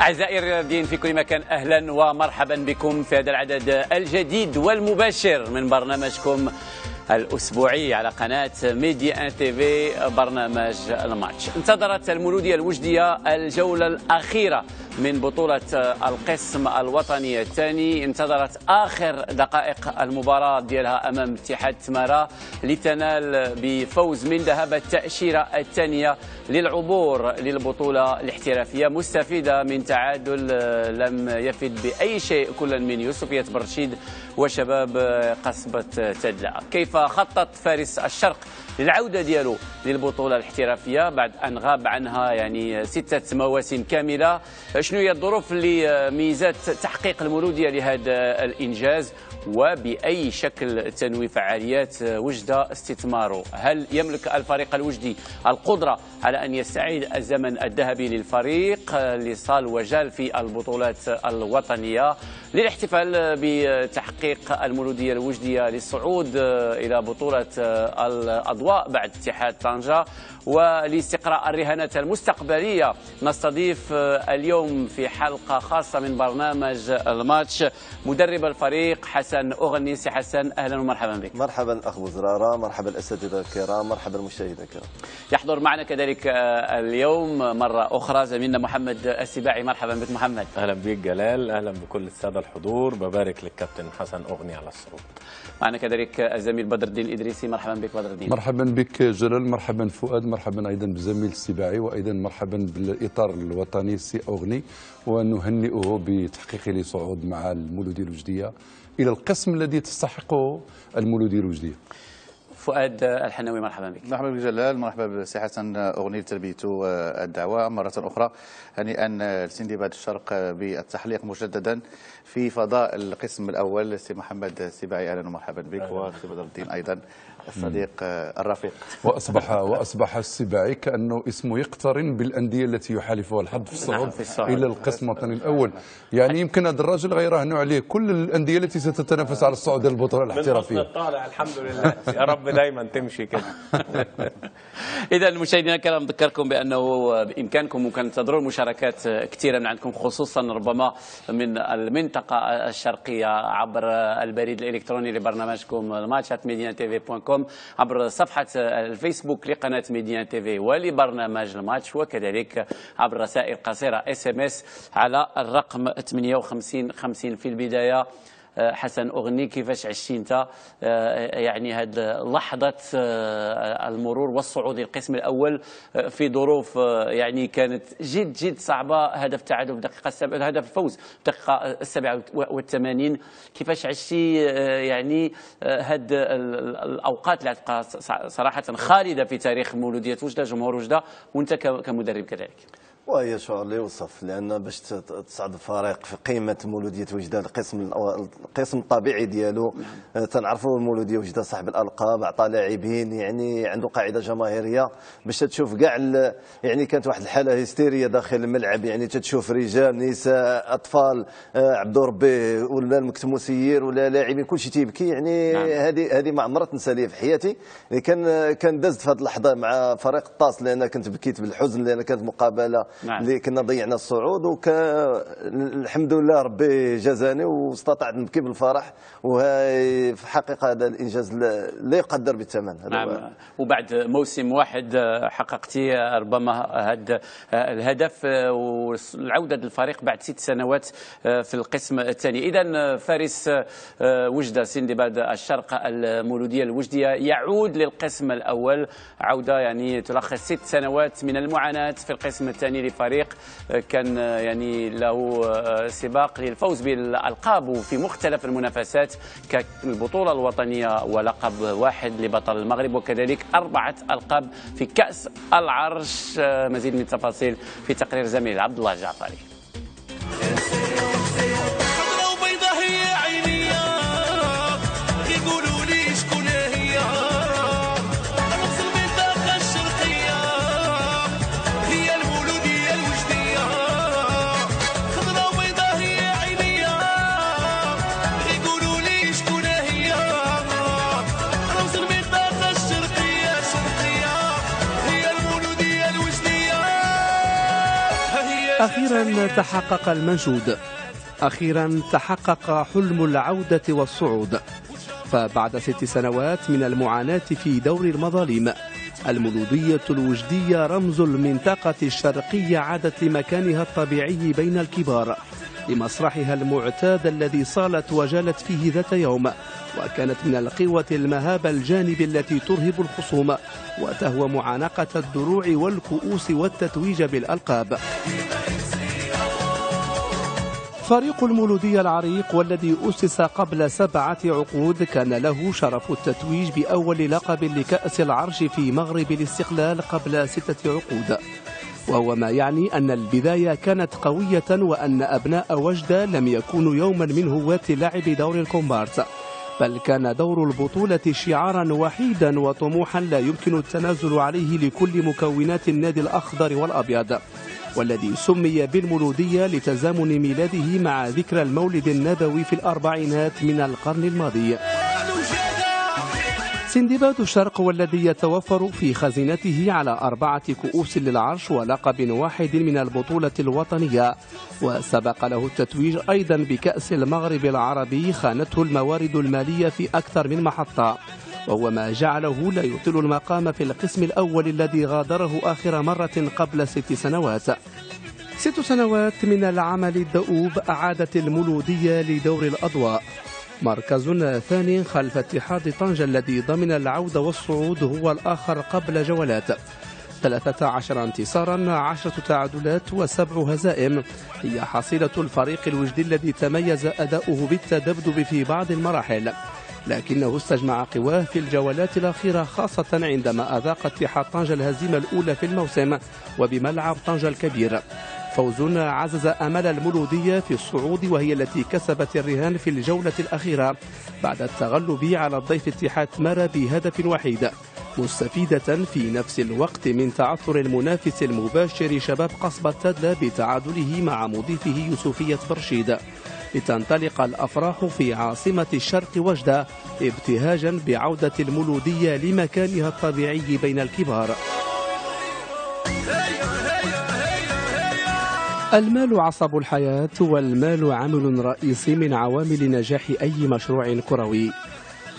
أعزائي الرياضيين في كل مكان، أهلا ومرحبا بكم في هذا العدد الجديد والمباشر من برنامجكم الأسبوعي على قناة ميديا ان تي في، برنامج الماتش. انتظرت المولودية الوجدية الجولة الأخيرة من بطولة القسم الوطني الثاني، انتظرت آخر دقائق المباراة ديالها أمام اتحاد تمارا لتنال بفوز من ذهب التأشيرة الثانية للعبور للبطولة الاحترافية، مستفيدة من تعادل لم يفد بأي شيء كل من يوسفية برشيد وشباب قصبة تدلع. كيف خطط فارس الشرق للعودة ديالو للبطولة الاحترافية بعد أن غاب عنها يعني 6 مواسم كاملة؟ شنو هي الظروف اللي ميزات تحقيق المولودية لهذا الإنجاز؟ وبأي شكل تنوي فعاليات وجدة استثماره؟ هل يملك الفريق الوجدي القدرة على أن يستعيد الزمن الذهبي للفريق اللي صال وجال في البطولات الوطنية للاحتفال بتحقيق المولودية الوجدية للصعود إلى بطولة الأضواء بعد اتحاد طنجة ولاستقراء الرهانات المستقبلية؟ نستضيف اليوم في حلقة خاصة من برنامج الماتش مدرب الفريق حسن أغني. سي حسن، أهلا ومرحبا بك. مرحبا أخ بوزرارة، مرحبا الأساتذة الكرام، مرحبا المشاهدين الكرام. يحضر معنا كذلك اليوم مرة أخرى زميلنا محمد السباعي. مرحبا بك محمد. أهلا بك جلال، أهلا بكل السادة الحضور، ببارك للكابتن حسن أغني على الصعود. معنا كذلك الزميل بدر الدين الإدريسي. مرحبا بك بدر الدين. مرحبا بك جلال، مرحبا فؤاد، مرحبا أيضا بالزميل السباعي، وأيضا مرحبا بالإطار الوطني سي أغني، ونهنئه بتحقيقه لصعود مع المولودية الوجدية إلى القسم الذي تستحقه المولودية الوجدية. فؤاد الحناوي، مرحبا بك. مرحبا بك جلال، مرحبا بسي حسن أغني لتلبيته الدعوة مرة أخرى. هنيئا لسندباد الشرق بالتحليق مجددا في فضاء القسم الأول. سي محمد السباعي، أهلا ومرحبا بك، وسي بدر الدين أيضا الصديق الرفيق. وأصبح السباعي كأنه اسمه يقترن بالأندية التي يحالفها الحظ في الصعود إلى القسم الوطني الأول. يعني يمكن هذا الرجل غيرهن عليه كل الأندية التي ستتنافس على الصعود إلى البطولة الاحترافية. طالع الحمد لله، يا رب دايما تمشي كده. إذا المشاهدين الكرام، نذكركم بأنه بإمكانكم ممكن تنتظرون مشاركات كثيرة من عندكم، خصوصا ربما من المنطقة الشرقية، عبر البريد الإلكتروني لبرنامجكم الماتش@mediantv.com، عبر صفحة الفيسبوك لقناة ميديا تي في ولبرنامج الماتش، وكذلك عبر رسائل قصيرة SMS على الرقم 58 50. في البداية حسن أغني، كيفاش عشتي انت يعني هذه لحظة المرور والصعود للقسم الأول في ظروف يعني كانت جد صعبة؟ هدف تعادل في الدقيقة هدف الفوز في الدقيقة 87. كيفاش عشتي يعني هذه الأوقات اللي تبقى صراحة خالدة في تاريخ مولودية وجدة، جمهور وجدة، وانت كمدرب كذلك؟ وهي شعور لا يوصف، لان باش تصعد الفريق في قيمه مولوديه وجده، القسم الطبيعي ديالو تنعرفوا المولوديه وجده صاحب الالقاب، عطى لاعبين يعني عنده قاعده جماهيريه، باش تشوف كاع يعني كانت واحد الحاله هستيريه داخل الملعب، يعني تشوف رجال نساء اطفال عبدو ربي ولا المكتموسير ولا لاعبين كلشي تيبكي، يعني هذه ما عمرها تنسى لي في حياتي. كان دازت في هذه اللحظه مع فريق الطاس، لان كنت بكيت بالحزن، لان كانت مقابله اللي كنا ضيعنا الصعود، الحمد لله ربي جازاني واستطعت نبكي بالفرح، وفي الحقيقه هذا الانجاز لا يقدر بالثمن. نعم، وبعد موسم واحد حققتي ربما هذا الهدف والعوده للفريق بعد 6 سنوات في القسم الثاني. اذا فارس وجده سندباد الشرق المولوديه الوجديه يعود للقسم الاول، عوده يعني تلخص 6 سنوات من المعاناه في القسم الثاني فريق كان يعني له سباق للفوز بالألقاب في مختلف المنافسات كالبطولة الوطنية ولقب واحد لبطل المغرب، وكذلك 4 ألقاب في كأس العرش. مزيد من التفاصيل في تقرير زميل عبد الله الجعفري. أخيرا تحقق المنشود، أخيرا تحقق حلم العودة والصعود. فبعد 6 سنوات من المعاناة في دور المظالم، المولودية الوجدية رمز المنطقة الشرقية عادت لمكانها الطبيعي بين الكبار، لمسرحها المعتاد الذي صالت وجالت فيه ذات يوم، وكانت من القوة المهابة الجانب التي ترهب الخصوم وتهوى معانقة الدروع والكؤوس والتتويج بالألقاب. فريق المولودية العريق والذي أسس قبل 7 عقود كان له شرف التتويج بأول لقب لكأس العرش في مغرب الاستقلال قبل 6 عقود، وهو ما يعني أن البداية كانت قوية وأن أبناء وجدة لم يكونوا يوما من هواة لعب دور الكومبارس، بل كان دور البطولة شعارا وحيدا وطموحا لا يمكن التنازل عليه لكل مكونات النادي الأخضر والأبيض، والذي سمي بالمولودية لتزامن ميلاده مع ذكرى المولد النبوي في الأربعينات من القرن الماضي. سندباد الشرق والذي يتوفر في خزينته على 4 كؤوس للعرش ولقب واحد من البطولة الوطنية، وسبق له التتويج أيضا بكأس المغرب العربي خانته الموارد المالية في أكثر من محطة، وهو ما جعله لا يطيل المقام في القسم الأول الذي غادره آخر مرة قبل 6 سنوات. 6 سنوات من العمل الدؤوب أعادت المولودية لدور الأضواء، مركز ثاني خلف اتحاد طنجة الذي ضمن العودة والصعود هو الآخر قبل جولات، 13 انتصارا 10 تعادلات و7 هزائم هي حصيلة الفريق الوجدي الذي تميز أداؤه بالتذبذب في بعض المراحل، لكنه استجمع قواه في الجولات الأخيرة، خاصة عندما أذاق اتحاد طنجة الهزيمة الأولى في الموسم وبملعب طنجة الكبير. فوز عزز أمل المولودية في الصعود، وهي التي كسبت الرهان في الجولة الأخيرة بعد التغلب على الضيف اتحاد تمارا بهدف وحيد، مستفيدة في نفس الوقت من تعثر المنافس المباشر شباب قصبة تدلا بتعادله مع مضيفه يوسفية برشيد، لتنطلق الأفراح في عاصمة الشرق وجدة ابتهاجا بعودة المولودية لمكانها الطبيعي بين الكبار. المال عصب الحياة، والمال عامل رئيسي من عوامل نجاح أي مشروع كروي.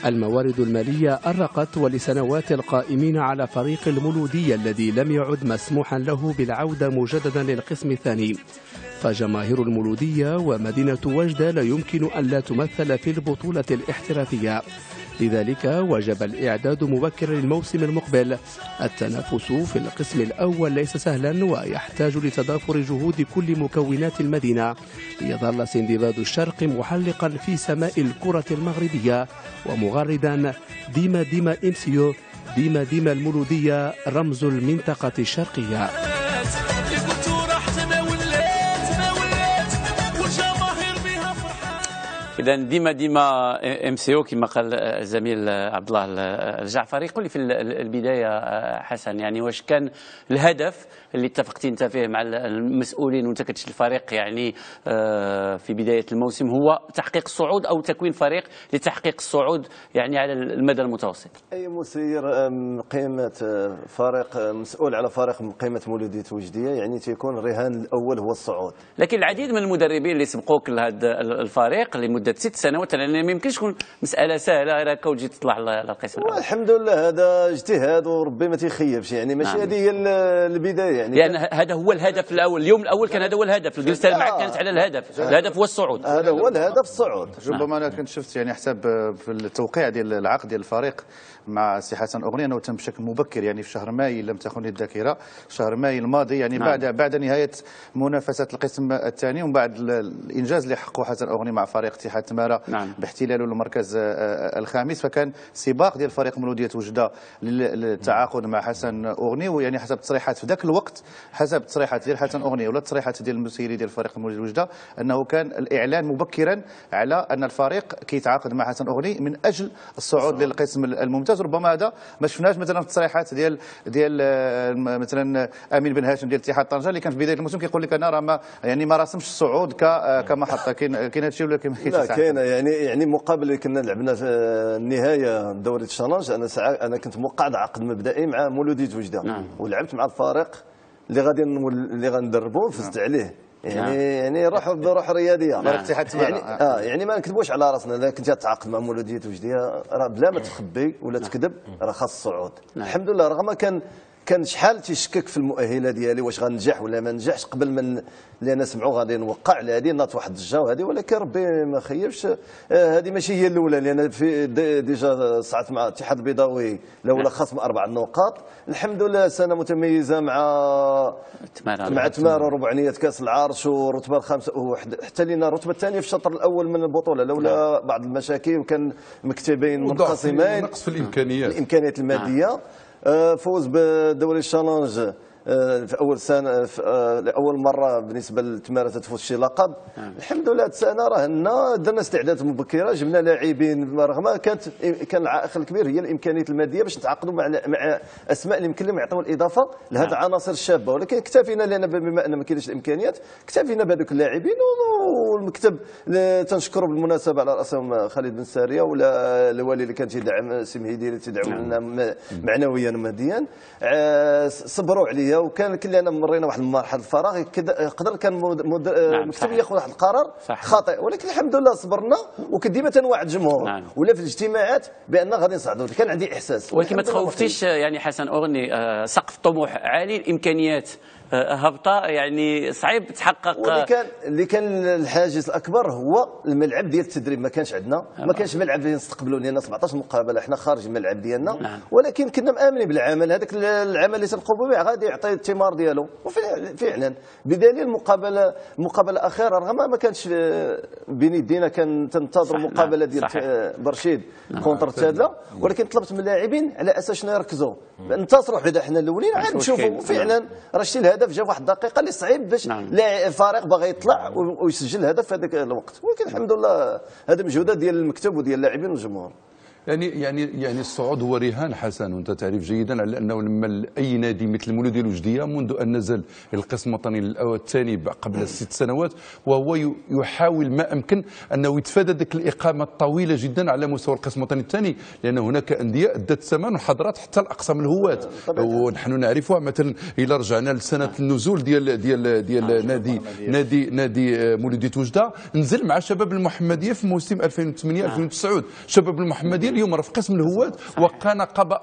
الموارد المالية أرقت ولسنوات القائمين على فريق المولودية الذي لم يعد مسموحا له بالعودة مجددا للقسم الثاني، فجماهير المولودية ومدينة وجدة لا يمكن أن لا تمثل في البطولة الاحترافية، لذلك وجب الإعداد مبكرا للموسم المقبل. التنافس في القسم الأول ليس سهلا ويحتاج لتضافر جهود كل مكونات المدينة، ليظل سندباد الشرق محلقا في سماء الكرة المغربية ومغردا ديما ديما إمسيو، ديما ديما المولودية رمز المنطقة الشرقية. إذا ديما ديما MCO كما قال الزميل عبد الله الجعفري. قل لي في البداية حسن، يعني واش كان الهدف اللي اتفقتي انت فيه مع المسؤولين وانت كتشد الفريق يعني في بداية الموسم هو تحقيق الصعود أو تكوين فريق لتحقيق الصعود يعني على المدى المتوسط؟ أي مسير قيمة فريق مسؤول على فريق من قيمة مولودية وجدية يعني تيكون الرهان الأول هو الصعود. لكن العديد من المدربين اللي سبقوك لهذا الفريق لمدة 6 سنوات، لأن ما يمكنش تكون مسألة سهلة غير هكا وتجي تطلع للقسم الأول. الحمد لله هذا اجتهاد وربي ما تيخيبش، يعني ماشي هذه هي البداية يعني هذا هو الهدف الأول. اليوم الأول كان هذا هو الهدف، الجلسة معك كانت على الهدف هو الصعود. هذا هو الهدف الصعود. ربما أنا كنت شفت يعني حسب في التوقيع ديال العقد ديال الفريق مع سي حسن أغنية أنه تم بشكل مبكر، يعني في شهر ماي لم تخني الذاكرة، شهر ماي الماضي يعني بعد نهاية منافسة القسم الثاني ومن بعد الإنجاز اللي حققه حسن أغنية مع فريق اتحاد تمارا باحتلاله المركز الخامس، فكان سباق ديال فريق مولودية وجدة للتعاقد مع حسن أغني، ويعني حسب تصريحات في ذاك الوقت، حسب تصريحات ديال حسن أغني ولا تصريحات ديال المسيري ديال فريق مولودية وجدة، أنه كان الإعلان مبكرا على أن الفريق كيتعاقد مع حسن أغني من أجل الصعود للقسم الممتاز. ربما هذا ما شفناش مثلا في التصريحات ديال مثلا امين بن هاشم ديال اتحاد طنجه اللي كان في بدايه الموسم كيقول لك انا راه ما راسمش الصعود كمحطه. كاين هذا الشيء ولا كاين؟ لا كاين يعني مقابل اللي كنا لعبنا في النهايه دوري الشالنج، انا كنت موقع عقد مبدئي مع مولودية وجده ولعبت مع الفريق اللي غندربوا فزت عليه. يعني روح رياضيه يعني ما نكذبوش على راسنا. اذا كنت تعاقد مع مولوديه وجديه راه بلا ما تخبي ولا تكذب راه خاص الصعود. الحمد لله رغم كان شحال تيشكك في المؤهله ديالي واش غنجح ولا ما نجحش قبل من لان سمعوا غادي نوقع على هذه ناط واحد الجا وهذه، ولكن ربي ما خيبش. هذه ماشي هي الاولى لان في ديجا صعدت مع الاتحاد البيضاوي لولا خصم 4 نقاط. الحمد لله سنه متميزه مع تمارا ربعانيه كاس العرش والرتبه الخامسه حتى لينا الرتبه الثانيه في الشطر الاول من البطوله لولا بعض المشاكل وكان مكتبين منقسمين، نقص في الامكانيات الماديه. فوز بدوري الشالنج في اول سنه لاول مره بالنسبه للتمارة تفوز شي لقب. الحمد لله هذه السنه راهنا درنا استعدادات مبكره، جبنا لاعبين رغم كان العائق الكبير هي الامكانيات الماديه باش نتعاقدوا مع اسماء اللي يمكن لهم يعطيو الاضافه لهذه العناصر الشابه، ولكن اكتفينا لان بما ان ما كاينش الامكانيات اكتفينا بهذوك اللاعبين. والمكتب تنشكروا بالمناسبه على راسهم خالد بن ساريه ولا الوالي اللي كان تيدعم سمهيدي اللي تيدعم لنا معنويا وماديا، صبروا عليا. وكان كلنا مرينا واحد المرحله الفراغ يقدر كان المكتب ياخذ واحد القرار خاطئ، ولكن الحمد لله صبرنا. وكنت ديما تنوعد الجمهور ولا في الاجتماعات بان غادي نصعدوا، كان عندي احساس. ولكن ما تخوفتيش يعني حسن أغني سقف الطموح عالي الامكانيات هبطه يعني صعيب تحقق. اللي كان الحاجز الاكبر هو الملعب ديال التدريب. ما كانش عندنا ما كانش ملعب اللي نستقبلوا لنا 17 مقابله حنا خارج الملعب ديالنا. ولكن كنا مآمنين بالعمل هذاك العمل اللي تنقوموا به غادي يعطي الثمار ديالو. وفعلا بدليل المقابله الاخيره رغم ما كانش بين يدينا كان تنتظر مقابله ديال برشيد كونتر تادله، ولكن طلبت من اللاعبين على اساس شنو يركزوا ننتصروا حدا حنا الاولين عاد نشوفوا. فعلا راه شتي الهدف جا في واحد الدقيقه اللي صعيب باش الفريق باغي يطلع ويسجل هدف في هذاك الوقت، ولكن الحمد لله هذه مجهودات ديال المكتب وديال اللاعبين والجمهور. يعني الصعود هو رهان حسن، وانت تعرف جيدا على انه لما اي نادي مثل المولوديه الوجديه منذ ان نزل القسم الوطني الثاني قبل 6 سنوات وهو يحاول ما امكن انه يتفادى ذيك الاقامه الطويله جدا على مستوى القسم الوطني الثاني، لان هناك انديه ادت ثمن وحضرت حتى الاقسام الهواه. ونحن نعرفها مثلا الى رجعنا لسنه النزول ديال نادي مولوديه وجده، نزل مع شباب المحمديه في موسم 2008 2009. شباب المحمديه اليوم راه في قسم الهواة وكان قاب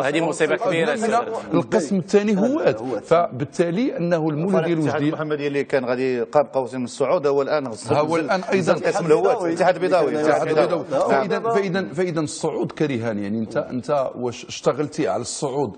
هذه مصيبه كبيره من القسم الثاني هواة. فبالتالي انه المولوديه الوجديه المحمديه اللي كان غادي قاب قوسين من الصعود هو الان ايضا قسم الهواة الاتحاد البيضاوي. فاذا الصعود كرهان. يعني انت واش اشتغلتي على الصعود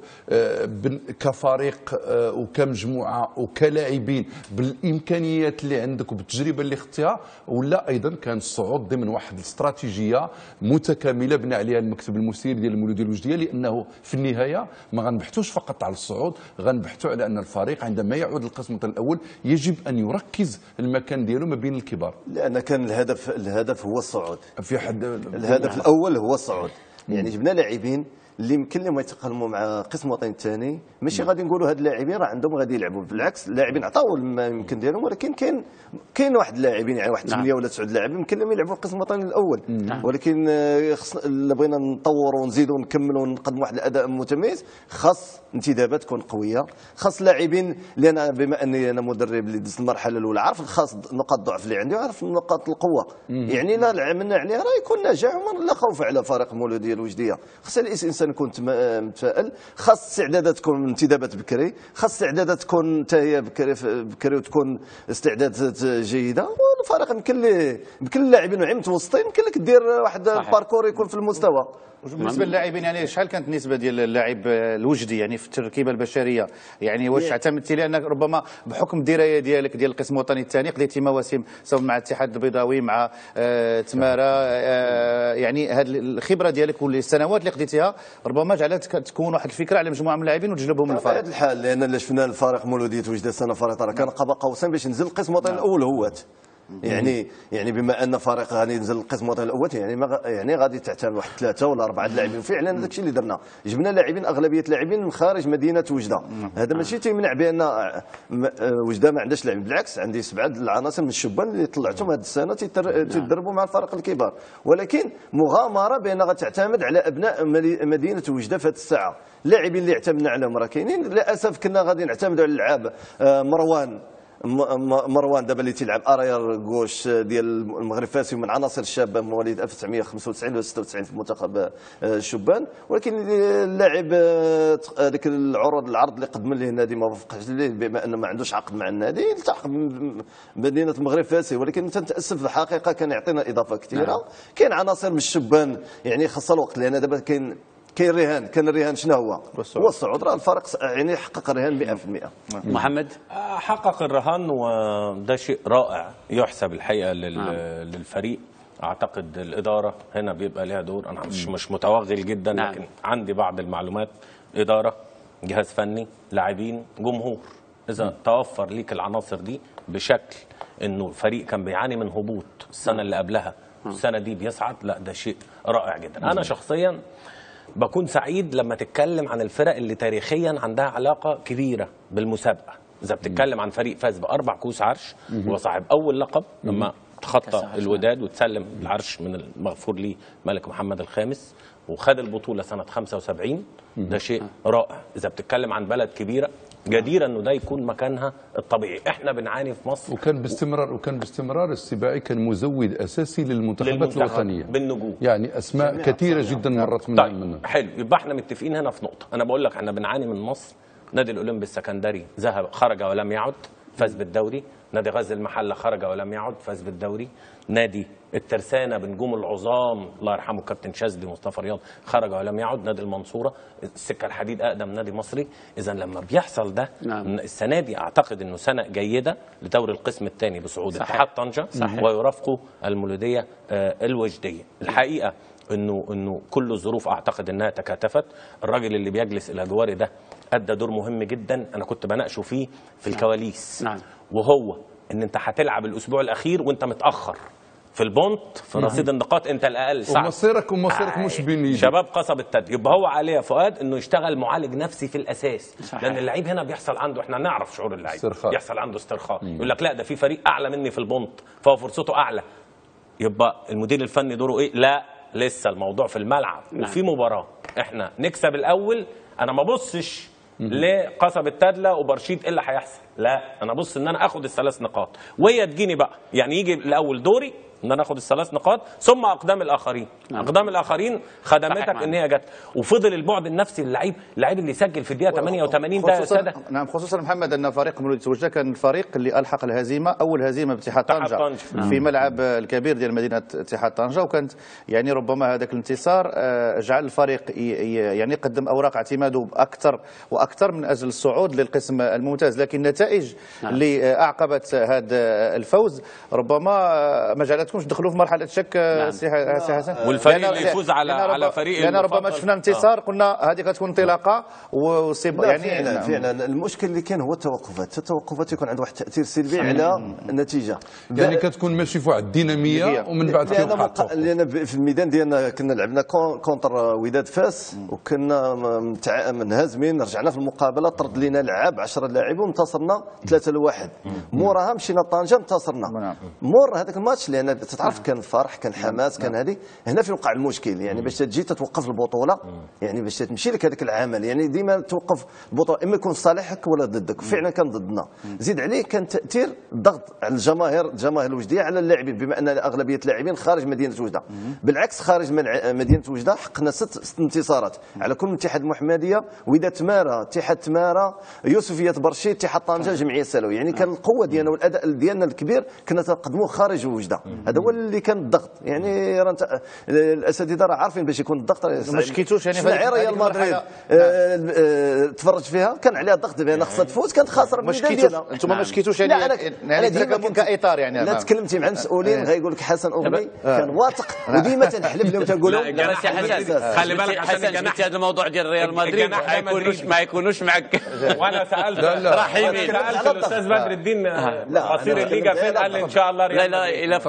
كفريق وكمجموعه وكلاعبين بالامكانيات اللي عندك وبالتجربه اللي خدتيها، ولا ايضا كان الصعود ضمن واحد الاستراتيجيه متكامله بنى عليها المكتب المسير ديال المولوديه الوجديه؟ لانه في النهايه ما غنبحثوش فقط على الصعود، غنبحثوا على ان الفريق عندما يعود للقسم الوطني الاول يجب ان يركز المكان ديالو ما بين الكبار، لان كان الهدف هو الصعود. في حد الهدف الاول هو الصعود. يعني جبنا لاعبين اللي يمكن لهم يتقلموا مع قسم وطني الثاني، ماشي غادي نقولوا هاد اللاعبين راه عندهم غادي يلعبوا، بالعكس اللاعبين عطاو ما يمكن ديالهم، ولكن كاين واحد اللاعبين يعني واحد 8 ولا 9 لاعبين يمكن لهم يلعبوا القسم الوطني الاول. ولكن خصنا بغينا نطوروا ونزيدوا ونكملوا ونقدموا واحد الاداء متميز خاص انتدابات تكون قويه، خاص لاعبين اللي انا بما اني انا مدرب اللي دزت المرحله الاولى عارف خاص نقاط الضعف اللي عندي وعارف نقاط القوه. يعني لا عملنا عليها راه يكون ناجح ولا خوف على فريق المولوديه الوجديه. خاص الانسان يكون متفائل، خاص استعدادات تكون انتدابات بكري، خاص استعدادات تكون تهيئه بكري وتكون استعدادات جيده. والفريق يمكن اللاعبين وعي متوسطين يمكن لك دير واحد الباركور يكون في المستوى. بالنسبه للاعبين يعني شحال كانت النسبه ديال اللاعب الوجدي يعني في التركيبه البشريه؟ يعني واش اعتمدتي لانك ربما بحكم الدرايه ديالك ديال القسم الوطني الثاني قضيتي مواسم سواء مع الاتحاد البيضاوي مع تمارا، يعني هذه الخبره ديالك والسنوات اللي قضيتيها ربما جعلتك تكون واحد الفكره على مجموعه من اللاعبين وتجلبهم للفريق. بطبيعه الحال لان اللي شفنا الفريق مولوديه وجده السنه فريق راه كان قاب قوسين باش ينزل القسم الوطني الاول هوات. يعني بما ان فريق غادي ينزل القسم الوطني الاول يعني غادي تعتمد واحد 3 ولا 4 لاعبين. فعلا داك الشيء اللي درنا، جبنا لاعبين اغلبيه لاعبين من خارج مدينه وجده. هذا ماشي تيمنع بان وجده ما عندهاش لاعبين، بالعكس عندي 7 العناصر من الشبان اللي طلعتهم هذه السنه تيدربوا مع الفرق الكبار، ولكن مغامره بان غتعتمد على ابناء مدينه وجده في هذه الساعه. اللاعبين اللي اعتمدنا عليهم راه كاينين، للاسف كنا غادي نعتمدوا على اللعاب. مروان دابا اللي تيلعب ارير غوش ديال المغرب فاسي، من عناصر الشابه مواليد 1995 ولا 96 في منتخب الشبان، ولكن اللاعب هذيك العرض اللي قدم ليه النادي ما وافقش ليه بما انه ما عندوش عقد مع النادي، التحق بمدينه المغرب فاسي. ولكن تنتاسف الحقيقه كان يعطينا اضافه كثيره. كاين عناصر من الشبان يعني خاصه الوقت، لان دابا كاين الرهان. كان الرهان شنو هو الصعود. راه الفرق يعني حقق الرهان 100%. محمد حقق الرهان، وده شيء رائع يحسب الحقيقه للفريق. اعتقد الاداره هنا بيبقى لها دور. انا مش متوغل جدا، لكن عندي بعض المعلومات. اداره، جهاز فني، لاعبين، جمهور. اذا توفر ليك العناصر دي بشكل انه الفريق كان بيعاني من هبوط السنه اللي قبلها السنه دي بيصعد، لا ده شيء رائع جدا. انا شخصيا بكون سعيد لما تتكلم عن الفرق اللي تاريخيا عندها علاقه كبيره بالمسابقه. اذا بتتكلم عن فريق فاز ب4 كؤوس عرش وصاحب اول لقب لما تخطى الوداد وتسلم العرش من المغفور ليه ملك محمد الخامس، وخد البطوله سنه 75، ده شيء رائع. اذا بتتكلم عن بلد كبيره جديره انه ده يكون مكانها الطبيعي. احنا بنعاني في مصر، وكان باستمرار السباعي كان مزود اساسي للمنتخبات الوطنيه بالنجوم، يعني اسماء كثيره جدا مرت منها. حلو، يبقى احنا متفقين هنا في نقطه. انا بقول لك احنا بنعاني من مصر. نادي الاولمبي السكندري خرج ولم يعد، فاز بالدوري. نادي غزل المحله خرج ولم يعد، فاز بالدوري. نادي الترسانه بنجوم العظام الله يرحمه الكابتن شاذلي مصطفى رياض خرج ولم يعد. نادي المنصوره، السكه الحديد اقدم نادي مصري. اذا لما بيحصل ده السنه دي اعتقد انه سنه جيده لدوري القسم الثاني بصعود اتحاد طنجه ويرافقه المولوديه الوجديه. الحقيقه انه كل الظروف اعتقد انها تكاتفت. الراجل اللي بيجلس الى جواري ده ادى دور مهم جدا، انا كنت بناقشه فيه في الكواليس. وهو ان انت هتلعب الاسبوع الاخير وانت متاخر في البونت، في رصيد النقاط انت الاقل. ومصيرك مش بين شباب قصب التد. يبقى هو عليه يا فؤاد انه يشتغل معالج نفسي في الاساس. لان اللعيب هنا بيحصل عنده، احنا نعرف شعور اللعيب، بيحصل عنده استرخاء. يقول لك لا ده في فريق اعلى مني في البونت فهو فرصته اعلى. يبقى المدير الفني دوره ايه؟ لا لسه الموضوع في الملعب. وفي مباراه احنا نكسب الاول، انا ما بصش لقصب التدلة وبرشيد ايه اللي هيحصل، لا انا بص ان انا اخد ال3 نقاط وهي تجيني بقى. يعني يجي الاول دوري ان انا اخد ال3 نقاط، ثم اقدام الاخرين. اقدام الاخرين خدمتك ان هي جت. وفضل البعد النفسي للعيب، اللعيب اللي يسجل في الدقيقه 88 ده يا ساده. نعم، خصوصا محمد ان فريق مولودية وجده كان الفريق اللي الحق الهزيمه، اول هزيمه باتحاد طنجه في ملعب الكبير ديال مدينه اتحاد طنجه. وكانت يعني ربما هذاك الانتصار جعل الفريق يعني يقدم اوراق اعتماده اكثر من اجل الصعود للقسم الممتاز. لكن النتائج اللي اعقبت هذا الفوز ربما ما جعلتكمش تدخلوا في مرحله شك. سي حسن، والفريق اللي يفوز على فريق، لان ربما شفنا انتصار قلنا هذه كتكون انطلاقه يعني فعلا المشكل اللي كان هو التوقفات يكون عنده واحد التاثير سلبي على النتيجه. يعني كتكون ماشي في واحد الديناميه ومن بعد لان في الميدان ديالنا كنا لعبنا كونتر وداد فاس وكنا منهزمين، رجعنا في المقابله طرد لينا لعاب 10 لاعبين وانتصرنا 3-1. موراها مشينا طنجه انتصرنا. مور هذاك الماتش لان تتعرف كان فرح، كان حماس، كان هذه هنا في وقع المشكل. يعني باش تجي تتوقف البطوله، يعني باش تمشي لك هذاك العمل، يعني ديما توقف البطوله اما يكون صالحك ولا ضدك. فعلا كان ضدنا. زيد عليه كان تاثير الضغط على الجماهير الوجديه على اللاعبين، بما ان اغلبيه اللاعبين خارج مدينه وجده. بالعكس خارج مدينه وجده حققنا 6 انتصارات على كل اتحاد المحمديه، وداد تماره، اتحاد تماره، يوسفيه برشيد، اتحاد طنجه، جمعيه السلوي. يعني كان القوه ديالنا والاداء ديالنا الكبير كنا تقدموه خارج وجده. هذا هو اللي كان الضغط. يعني الاساتذه راه عارفين باش يكون الضغط. ما شكيتوش يعني في ريال مدريد تفرج فيها كان عليها الضغط بان خصها تفوز، كانت خاسره ما شكيتوش انتم ما شكيتوش يعني انا ديما كاطار يعني لا تكلمتي مع المسؤولين غيقول لك حسن اغني كان واثق، وديما تنحلف لهم تنقول لهم خلي بالك حسن في هذا الموضوع ديال ريال مدريد ما يكونوش معك. وانا سالت رحيمين سالت الاستاذ بدر الدين مصير الليغا فين، قال لي ان شاء الله ريال. لا الا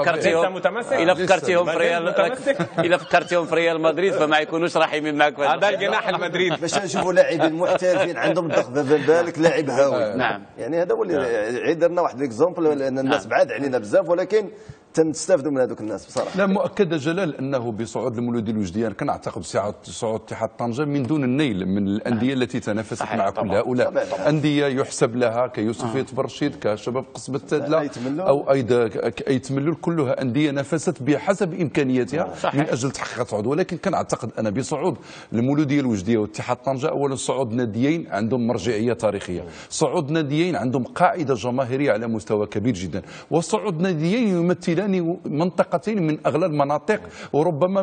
فكرتيهم في ريال مدريد فما يكونوش رحيمين معك. هذا الجناح المدريد باش نشوفوا لاعبين محترفين عندهم الضغط، بالك لاعب هاوي. نعم يعني هذا هو اللي درنا واحد ليكزومبل، لان الناس بعاد علينا بزاف، ولكن تنستافدوا من هذوك الناس بصراحه. لا مؤكد جلال انه بصعود المولوديه الوجديه كان اعتقد صعود اتحاد طنجه من دون النيل من الانديه التي تنافست مع كل هؤلاء. انديه يحسب لها كيوسف برشيد، كشباب قصبة التادله، او ايضا ايتملول، كلها انديه نافست بحسب امكانياتها من اجل تحقيق الصعود. ولكن كان اعتقد ان بصعود المولوديه الوجديه واتحاد طنجه، اولا صعود ناديين عندهم مرجعيه تاريخيه، صعود ناديين عندهم قاعده جماهيريه على مستوى كبير جدا، وصعود ناديين يمثلان منطقتين من اغلى المناطق، وربما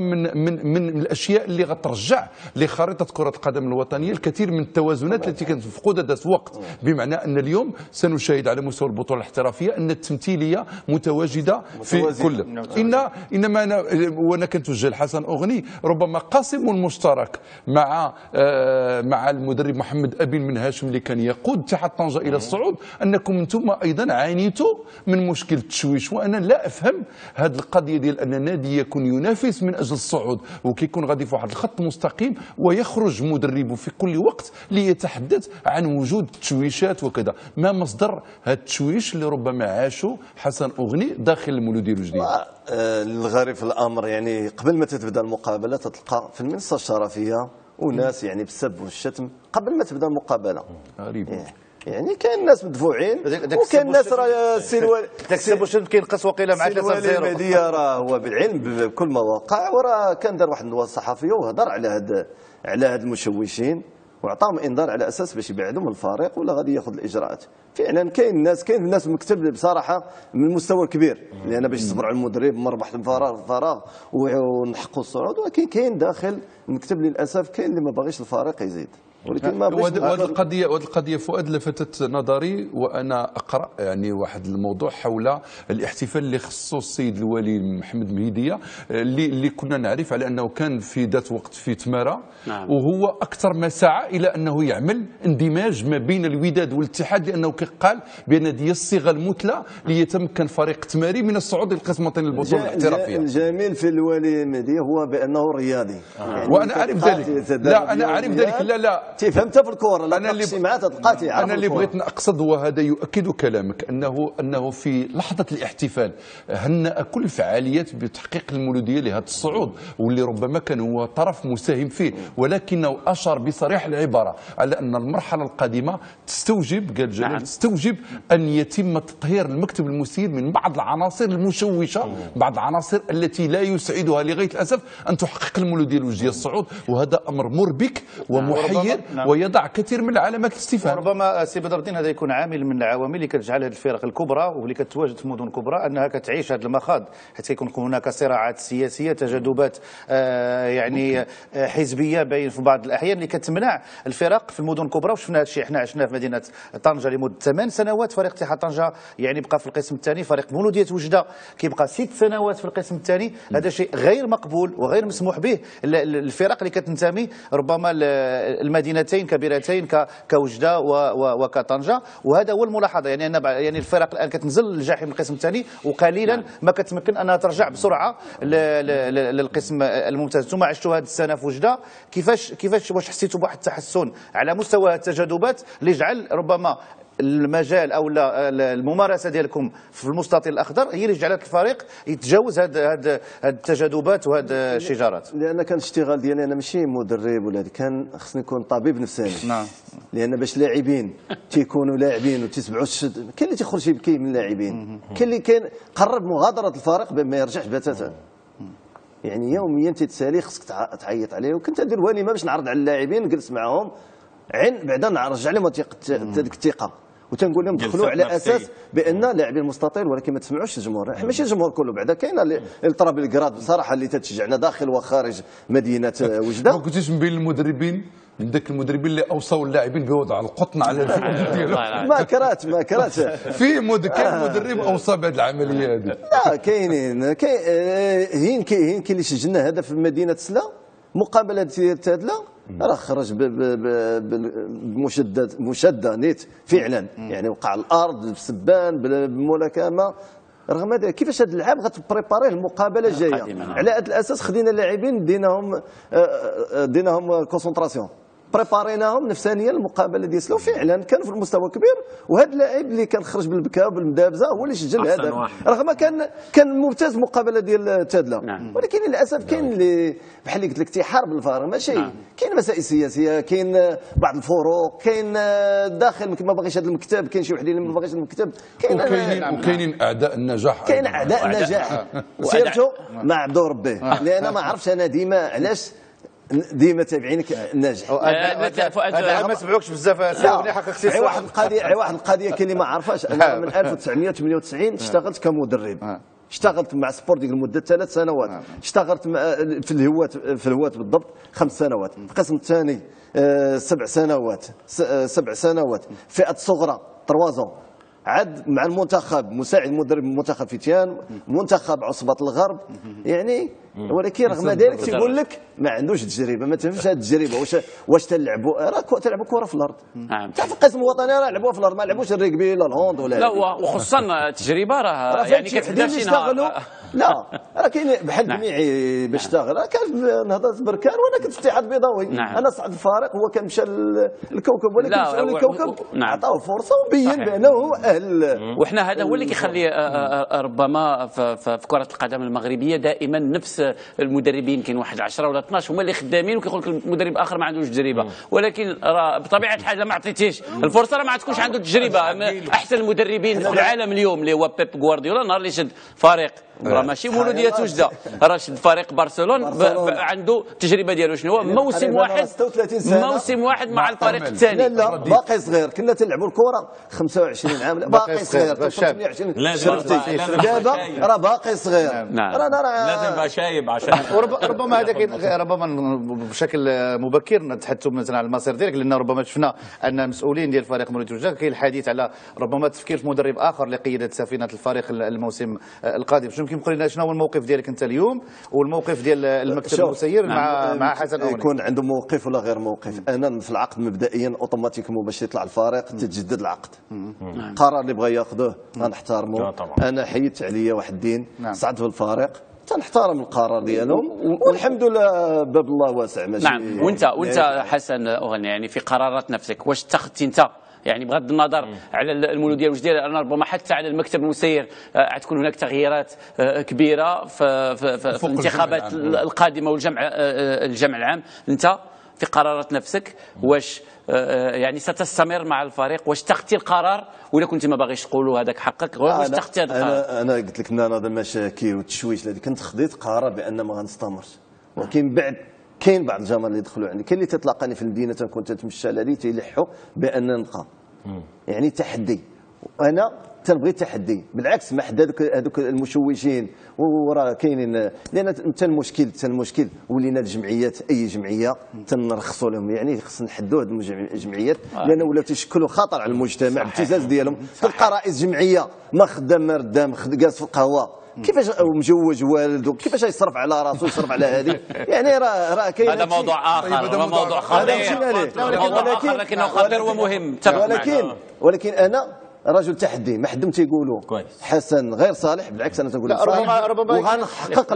من الاشياء اللي غترجع لخريطه كره القدم الوطنيه الكثير من التوازنات التي كانت مفقوده ذات وقت. بمعنى ان اليوم سنشاهد على مستوى البطوله الاحترافيه ان التمثيليه متواجده في كل. انما وانا كنتوجه لحسن اغني، ربما قاسم مشترك مع المدرب محمد ابين من هاشم اللي كان يقود اتحاد طنجه الى الصعود، انكم انتم ايضا عانيتوا من مشكل التشويش. وانا لا افهم هذه القضيه ديال ان النادي يكون ينافس من اجل الصعود وكيكون غادي في واحد الخط مستقيم، ويخرج مدربه في كل وقت ليتحدث عن وجود تشويشات وكذا. ما مصدر هذا التشويش اللي ربما عاشوا حسن اغني داخل المولوديه الوجديه؟ الغريب في الامر يعني قبل ما تبدا المقابله تلقى في المنصه الشرفيه وناس يعني بالسب والشتم قبل ما تبدا المقابله. غريب. يعني كاين ناس مدفوعين وكاين ناس راه تكسب واش كينقص وقيله مع 3-0. المهديه راه هو بالعلم بكل ما وقع، وراه كان دار واحد الندوه صحفيه وهضر على هاد المشوشين وعطاهم انذار على اساس باش يبعدوا من الفريق ولا غادي ياخذ الاجراءات. فعلا كاين ناس مكتب بصراحه من المستوى الكبير، لان باش يصبروا على المدرب مربح الفراغ ونحققوا الصعود، ولكن كاين داخل المكتب للاسف كاين اللي ما باغيش الفريق يزيد. ولكن ما هذه القضيه فؤاد لفتت نظري وانا اقرا يعني واحد الموضوع حول الاحتفال اللي خصو السيد الوالي محمد مهيديه، اللي كنا نعرف على انه كان في ذات وقت في تماره. نعم. وهو اكثر ما سعى الى انه يعمل اندماج ما بين الوداد والاتحاد، لانه قال بان هذه الصيغه المثلى ليتمكن فريق التماري من الصعود للقسم الوطني للبطوله الاحترافيه. الجميل في الوالي مهديه هو بانه رياضي. يعني وانا اعرف ذلك. لا انا اعرف ذلك. لا تفهمت في الكره. انا اللي بغيت نقصد، وهذا يؤكد كلامك، انه في لحظه الاحتفال هنأ كل الفعاليات بتحقيق المولوديه لهذا الصعود، واللي ربما كان هو طرف مساهم فيه، ولكنه اشار بصريح العباره على ان المرحله القادمه تستوجب، قال جلال، تستوجب ان يتم تطهير المكتب المسير من بعض العناصر المشوشه، بعض العناصر التي لا يسعدها لغايه الاسف ان تحقق المولوديه الوجديه الصعود، وهذا امر مربك ومحير ويضع كثير من علامات الاستفهام. ربما سي بدر الدين هذا يكون عامل من العوامل اللي كتجعل هذه الفرق الكبرى واللي كتواجد في مدن كبرى انها كتعيش هذا المخاض، حيث كيكون هناك صراعات سياسيه، تجاذبات يعني حزبيه باين في بعض الاحيان اللي كتمنع الفرق في المدن الكبرى. وشفنا هذا الشيء احنا عشناه في مدينه طنجه لمده 8 سنوات، فريق اتحاد طنجه يعني بقى في القسم الثاني، فريق مولوديه وجده كيبقى 6 سنوات في القسم الثاني. هذا شيء غير مقبول وغير مسموح به. الفرق اللي كتنتمي ربما المدينتين كبيرتين كوجده وكطنجه، وهذا هو الملاحظه. يعني الفرق الان كتنزل لجحيم القسم الثاني وقليلا ما كتمكن انها ترجع بسرعه للقسم الممتاز. ثم عشتوا هذه السنه في وجده، كيفاش واش حسيتوا بواحد التحسن على مستوى التجاذبات اللي جعل ربما المجال او الممارسه ديالكم في المستطيل الاخضر هي اللي جعلت الفريق يتجاوز هاد التجاذبات وهاد الشجارات؟ لان كان الاشتغال ديالي انا ماشي مدرب ولا كان خصني نكون طبيب نفساني. نعم. لان باش لاعبين تيكونوا لاعبين وتيسبعوا الشد، كاين اللي تيخرج يبكي من اللاعبين، كاين اللي كان قرب مغادره الفريق ما يرجعش بتاتا. يعني يوميا تتسالي خصك تعيط عليه، وكنت ندير وليمه باش نعرض على اللاعبين نجلس معاهم بعدا نرجع لهم هذيك الثقه. وتنقول لهم دخلوا على اساس بان لاعبين مستطيل، ولكن ما تسمعوش الجمهور. ماشي الجمهور كله، بعدا كاين الطراب الكراد بصراحه اللي تتشجعنا داخل وخارج مدينه وجده. ما كنتيش من بين المدربين، من ذاك المدربين اللي اوصوا اللاعبين بيوضعوا القطن على الفريق ديالهم؟ ما كرهت في كاين مدرب اوصى بهذه العمليه هذه. لا كاينين هين اللي سجلنا هذا في مدينه سلا مقابله ديال تادله، راه خرج بمشدة نيت فعلا، يعني وقع على الارض بسبان بملاكمه. رغم هذا كيفاش هذا اللعاب غتبريباريه المقابله الجايه؟ على هذا الاساس خدينا اللاعبين ديناهم كونسونطراسيون، بريباريناهم نفسانيا المقابله ديال سلو. فعلا كان في المستوى كبير، وهذا اللاعب اللي كان خرج بالبكاء وبالمدابزه هو اللي سجل الهدف، رغم كان ممتاز المقابله ديال تادله. ولكن للاسف كاين اللي بحال اللي قلت لك تيحارب الفار، ماشي كاين مسائل سياسيه، كاين بعض الفروق، كاين داخل ما باغيش هذا المكتب، كاين شي واحد اللي ما باغيش المكتب، وكاينين اعداء النجاح، كاين اعداء النجاح سيرتو مع عبد ربي. لان ما عرفتش انا ديما علاش ديما تابعينك الناجح. انا ما سمعوكش بزاف ساوني حققتي عي واحد القضيه كاين اللي ما عرفاش. انا من 1998 اشتغلت كمدرب، اشتغلت مع سبورتينغ لمده 3 سنوات، اشتغلت في الهوات بالضبط 5 سنوات، القسم الثاني 7 سنوات، فئه صغرى 3 زون، عاد مع المنتخب مساعد مدرب منتخب فتيان، منتخب عصبة الغرب يعني. ولكن رغم ذلك تيقول لك ما عندوش تجربه، ما تفهمش هذه التجربه واش تلعبوا، راه تلعبوا كره في الارض. في القسم الوطني راه لعبوها في الارض، ما لعبوش الريكبي ولا الهوند ولا لا. وخصوصا التجربه راه يعني كتبدا شي نهار. لا راه كاين بحال جميعي باش اشتغل، راه كان نهضه بركان وانا كنت في الاتحاد البيضاوي. انا صعد الفارق، هو كان مشى للكوكب، ولكن مشى للكوكب عطاوه فرصه وبين بانه هو اهل. وحنا هذا هو اللي كيخلي ربما في كره القدم المغربيه دائما نفس المدربين، كاين واحد 10 ولا 12 هما اللي خدامين، وكيقول لك المدرب اخر ما عندوش تجربه. ولكن راه بطبيعه الحال ما عطيتيش الفرصه راه ما تكونش عنده تجربه. احسن المدربين في العالم اليوم اللي هو بيب غوارديولا، نهار اللي شد فريق راه ماشي مولوديه وجده، راه شد فريق برشلون عنده التجربه ديالو شنو هو؟ موسم واحد مع الفريق الثاني. لا باقي صغير، كنا تلعبوا الكره 25 عام، باقي صغير 320 دابا راه باقي صغير. لازم يبقى شايب عشان ربما هذا ربما بشكل مبكر نتحدثوا مثلا على المصير ديالك، لان ربما شفنا ان المسؤولين ديال فريق مولوديه وجده كاين الحديث على ربما التفكير في مدرب اخر لقياده سفينه الفريق الموسم القادم. يمكن قول لنا شنو هو الموقف ديالك انت اليوم والموقف ديال المكتب المسير مع حسن أغني؟ يكون عنده موقف ولا غير موقف. انا في العقد مبدئيا اوتوماتيكمون باش يطلع الفريق تتجدد العقد. القرار اللي بغى ياخذه غنحترمه. انا حيدت عليا واحد الدين، صعد في الفريق تنحترم القرار ديالهم، والحمد لله باب الله واسع. ماشي نعم. وانت حسن أغني يعني في قرارات نفسك واش اتخذتي انت، يعني بغض النظر على المولوديه الوجديه، لان ربما حتى على المكتب المسير تكون هناك تغييرات كبيره في الانتخابات القادمه والجمع العام، انت في قرارات نفسك واش يعني ستستمر مع الفريق؟ واش اتخذتي القرار ولا كنت ما باغيش تقولوا هذاك حقك؟ واش اتخذتي هذا القرار؟ انا قلت لك هذا المشاكل والتشويش الذي كنت خديت قرار بان ما غنستمرش، ولكن بعد كاين بعض الجماهير اللي دخلوا عندي، كاين اللي تتلاقاني في المدينه تنكون تتمشى لهذه تيلحوا بان نبقى يعني تحدي، وانا تنبغي التحدي. بالعكس ما حدا هذوك المشوشين وراه كاينين، لان حتى المشكل ولينا الجمعيات، اي جمعيه تنرخصوا لهم، يعني خص نحدوا هذه الجمعيات لان ولاو تيشكلوا خطر على المجتمع بالابتزاز ديالهم. تلقى رئيس جمعيه ما خدام ما ردام، جالس في القهوه، كيفاش مجوج والده، كيفاش يصرف على راسه يصرف على هذه، يعني راه كاين هذا موضوع اخر. هذا موضوع خطير، لكنه خطير ومهم. ولكن انا رجل تحدي، ما حد تيقولوا حسن غير صالح، بالعكس انا تنقول صالح، وغنحقق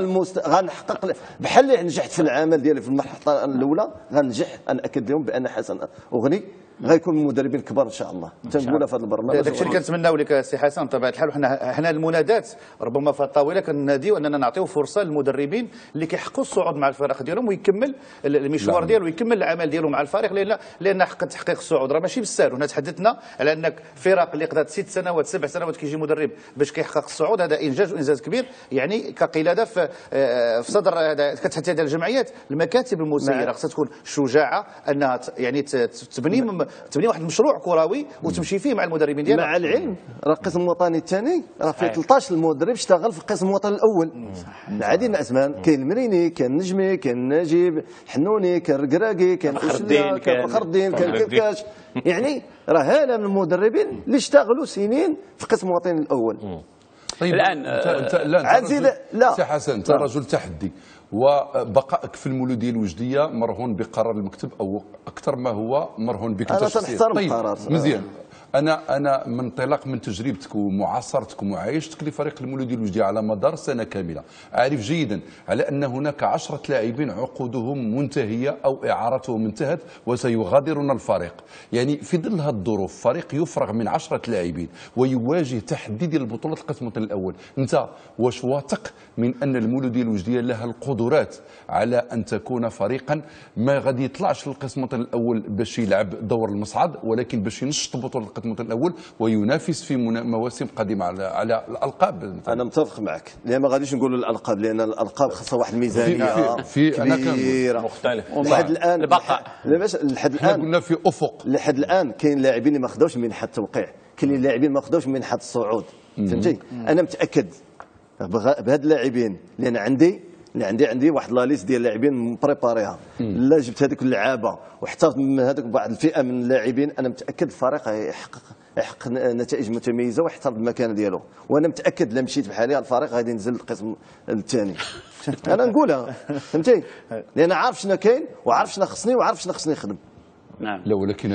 غنحقق بحال اللي نجحت في العمل ديالي في المرحله الاولى، غنجح. انا اكد لهم بان حسن أغني غيكون من المدربين الكبار ان شاء الله. تنقولها في هذا البرنامج. داكشي اللي كنتمناو لك سي حسن بطبيعه الحال. حنا المنادات ربما في الطاوله كناديو اننا نعطيو فرصه للمدربين اللي كيحققوا الصعود مع الفريق ديالهم ويكمل المشوار ديالو ويكمل العمل ديالو مع الفريق، لان حق تحقيق الصعود راه ماشي بالسهل. هنا تحدثنا على انك فرق اللي قضات 6 سنوات 7 سنوات كيجي مدرب باش كيحقق الصعود، هذا انجاز وانجاز كبير. يعني كقلاده في صدر هذا كتحدث على الجمعيات، المكاتب المسيره خصها تكون شجاعه انها يعني تبني تبني واحد المشروع كروي وتمشي فيه مع المدربين ديالك. مع العلم راه القسم الوطني الثاني راه فيه 13 المدرب اشتغل في القسم الوطني الاول. العديد من الاسماء، كاين المريني، كاين النجمي، كاين نجيب حنوني، كاين الركراكي، كاين فخر كاين فخر الدين، كاين كركاش. يعني راه هاله من المدربين اللي اشتغلوا سنين في القسم الوطني الاول. طيب الآن لا سي حسن، انت رجل تحدي، وبقائك في المولوديه الوجديه مرهون بقرار المكتب او اكثر ما هو مرهون بك انت شخصيا. طيب مزيان. انا من انطلاق من تجربتك ومعاصرتك ومعايشتك لفريق المولوديه الوجديه على مدار سنه كامله، اعرف جيدا على ان هناك 10 لاعبين عقودهم منتهيه او اعارتهم انتهت وسيغادرون الفريق. يعني في ظل هذه الظروف فريق يفرغ من 10 لاعبين ويواجه تحدي ديال بطوله القسم الاول، انت واش واثق من ان المولوديه الوجديه لها القدرات على ان تكون فريقا ما غادي يطلعش للقسم الاول باش يلعب دور المصعد، ولكن باش ينشط بطوله القسم الاول وينافس في مواسم قادمه على الالقاب؟ انا متفق معك، لان ما غاديش نقولوا الالقاب، لان الالقاب خاصها واحد الميزانيه كبيره مختلف. لحد الان البقاء لحد الان قلنا في افق. لحد الان كاين لاعبين اللي ما خداوش منحه التوقيع، كاين لاعبين ما خداوش منحه الصعود. فهمتي؟ انا متاكد بهاد اللاعبين، لان عندي واحد لا ليست ديال اللاعبين مبريباريها. لا جبت هذيك اللعابه وحتى من هذوك بعض الفئه من اللاعبين، انا متاكد الفريق يحقق نتائج متميزه ويحتفظ بالمكانه ديالو. وانا متاكد لا مشيت بحالي الفريق غادي ينزل القسم الثاني. انا نقولها، فهمتي؟ لان عارف شنو كاين وعارف شنو خصني وعارف شنو خصني نخدم. نعم. لا ولكن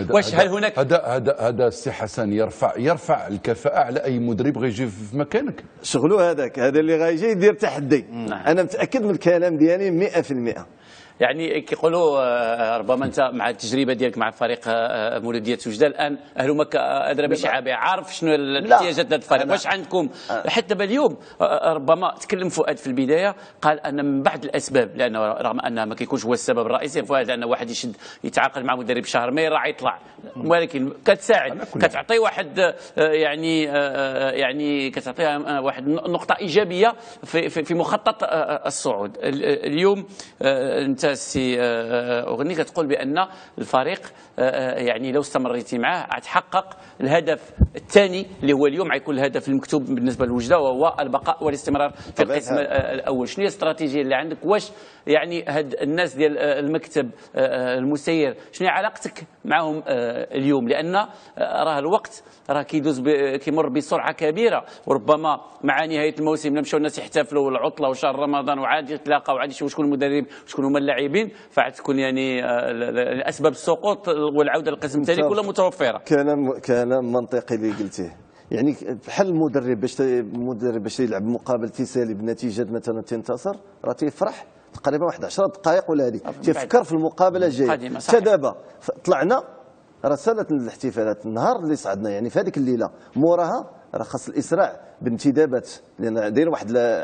هل السي حسن يرفع الكفاءة على أي مدرب غيجي في مكانك. شغلو هذا اللي غيجي يدير تحدي. أنا متأكد من الكلام ديالي 100%. يعني كيقولوا ربما انت مع التجربه ديالك مع فريق مولوديه وجده الان اهلمك ادرى بشعابه، عارف شنو الاحتياجات هذا الفريق، واش عندكم حتى دابا اليوم؟ ربما تكلم فؤاد في البدايه قال ان من بعض الاسباب، لانه رغم انها ما كيكونش هو السبب الرئيسي فؤاد، لان واحد يتعاقد مع مدرب شهر ماي راه يطلع، ولكن كتساعد كتعطي واحد يعني كتعطيها واحد نقطه ايجابيه في مخطط الصعود. اليوم انت سي أغني كتقول بأن الفريق يعني لو استمريتي معاه غتحقق الهدف الثاني اللي هو اليوم غيكون الهدف المكتوب بالنسبة لوجدة، وهو البقاء والاستمرار في القسم الأول. شنو هي الاستراتيجية اللي عندك؟ واش يعني هاد الناس ديال المكتب المسير شنو هي علاقتك معهم اليوم؟ لأن راه الوقت راه كيدوز كيمر بسرعة كبيرة، وربما مع نهاية الموسم مشاو الناس يحتفلوا والعطلة وشهر رمضان وعاد يتلاقاو وعاد يشوفوا شكون المدرب وشكون هما اللاعبين، فغتكون يعني اسباب السقوط والعوده للقسم الثاني كلها متوفره. كلام منطقي اللي قلتيه. يعني بحال المدرب باش يلعب مقابل تيسالي بنتيجه مثلا تنتصر راه تيفرح تقريبا واحد 10 دقائق ولا هذه تيفكر في المقابله الجايه. حتى دابا طلعنا راه سالت الاحتفالات النهار اللي صعدنا، يعني في هذيك الليله موراها راه خاص الاسراع بالانتدابات، لان داير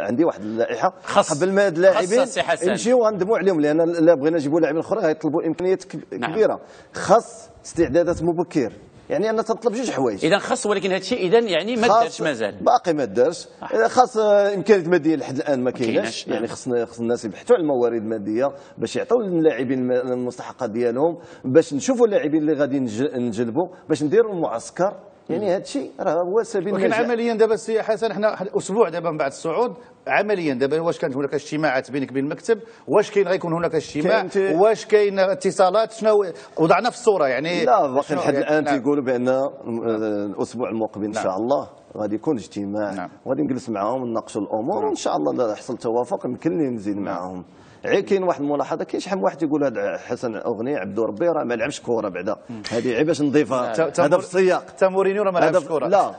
عندي واحد اللائحه قبل ما هاد اللاعبين يمشيو غندموا عليهم، لان لا بغينا نجيبوا لاعبين اخرى غيطلبوا امكانيات كبيره. خاص استعدادات مبكر، يعني انا تطلب جوج حوايج. اذا خاص، ولكن هذا الشيء اذا يعني ما دارش مازال، باقي ما دارش. خاص امكانيات ماديه لحد الان ما كايناش، يعني خص الناس يبحثوا على الموارد الماديه باش يعطيو للاعبين المستحقات ديالهم، باش نشوفوا اللاعبين اللي غادي نجلبوا، باش نديروا المعسكر. يعني هذا الشيء راه هو سبيل النجاح. ولكن عمليا دابا السي حسن حنا اسبوع دابا من بعد الصعود، عمليا دابا واش كانت هناك اجتماعات بينك وبين المكتب؟ واش كاين غيكون هناك اجتماع؟ واش كاين اتصالات؟ شنو وضعنا في الصوره يعني؟ لا باقي لحد الان تيقولوا بان الاسبوع المقبل ان شاء الله غادي يكون اجتماع، وغادي نجلس معاهم ونناقشوا الامور، وان شاء الله لا يحصل توافق يمكن لي نزيد معاهم. كاين واحد الملاحظه، كاين شحال من واحد يقول هذا حسن اغني عبدو ربي راه ما لعبش كوره بعدا، هذه عيب باش نضيفها. هذا في السياق حتى مورينيو راه ما لعبش كوره. لا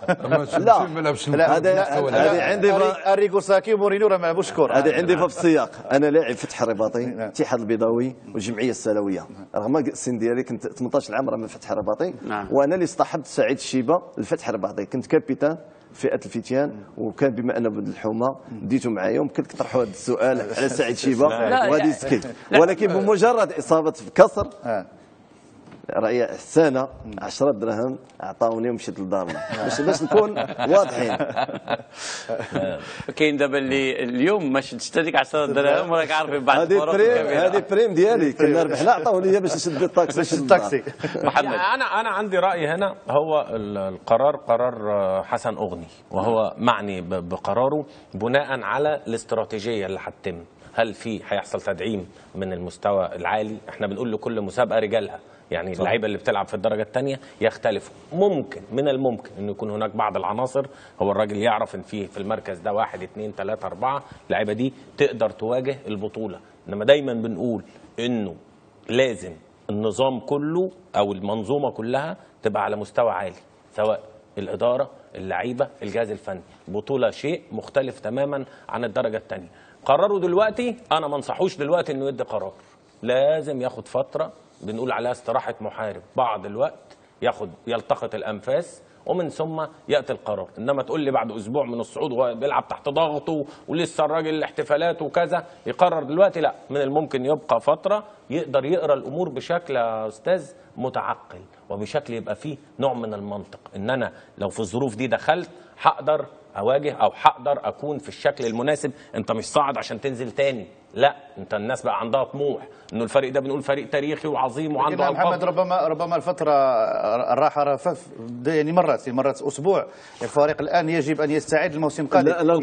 ما لعبش. هذه عندي اريغو ساكي ومورينيو راه ما لعبوش كوره. هذه عندي في السياق. انا لاعب فتح الرباطي، الاتحاد البيضاوي والجمعيه السلويه، رغم السن ديالي كنت 18 عام راه من فتح الرباطي، وانا اللي اصطحبت سعيد الشيبه لفتح الرباطي، كنت كابيتان فئه الفتيان، وكان بما انا ولد الحومه ديتو معايا، ويمكن لك تطرحوا هذا السؤال على سعيد شيبه وغادي يسكت، ولكن بمجرد اصابه كسر رأي السنة 10 دراهم عطاوني ومشيت لدارنا باش نكون واضحين. كاين دابا اللي اليوم ما شدتش هذيك 10 دراهم وراك عارفين بعض الفروق الكبيرة. هذه بريم ديالي كنا ربحنا عطاو لي باش نشد الطاكسي. محمد، انا عندي راي هنا. هو القرار قرار حسن أغني، وهو معني بقراره بناء على الاستراتيجيه اللي هتتم. هل هيحصل تدعيم من المستوى العالي؟ احنا بنقول لكل مسابقه رجالها، يعني اللعيبه اللي بتلعب في الدرجه الثانيه يختلفوا. ممكن من الممكن ان يكون هناك بعض العناصر هو الراجل يعرف ان في المركز ده 1 2 3 4 اللعيبه دي تقدر تواجه البطوله. انما دايما بنقول انه لازم النظام كله او المنظومه كلها تبقى على مستوى عالي، سواء الاداره، اللعيبه، الجهاز الفني. البطوله شيء مختلف تماما عن الدرجه الثانيه. قرروا دلوقتي، انا ما انصحوش دلوقتي انه يدي قرار، لازم ياخد فتره بنقول عليها استراحه محارب، بعض الوقت يلتقط الانفاس ومن ثم ياتي القرار. انما تقول لي بعد اسبوع من الصعود وهو بيلعب تحت ضغطه ولسه الراجل الاحتفالات وكذا يقرر دلوقتي، لا، من الممكن يبقى فتره يقدر يقرا الامور بشكل يا استاذ متعقل، وبشكل يبقى فيه نوع من المنطق، ان انا لو في الظروف دي دخلت هقدر اواجه او هقدر اكون في الشكل المناسب. انت مش صاعد عشان تنزل تاني، لا، انت الناس بقى عندها طموح انه الفريق ده بنقول فريق تاريخي وعظيم وعنده القاب. محمد، ربما الفتره الراحه يعني مرات اسبوع. الفريق الان يجب ان يستعد للموسم القادم.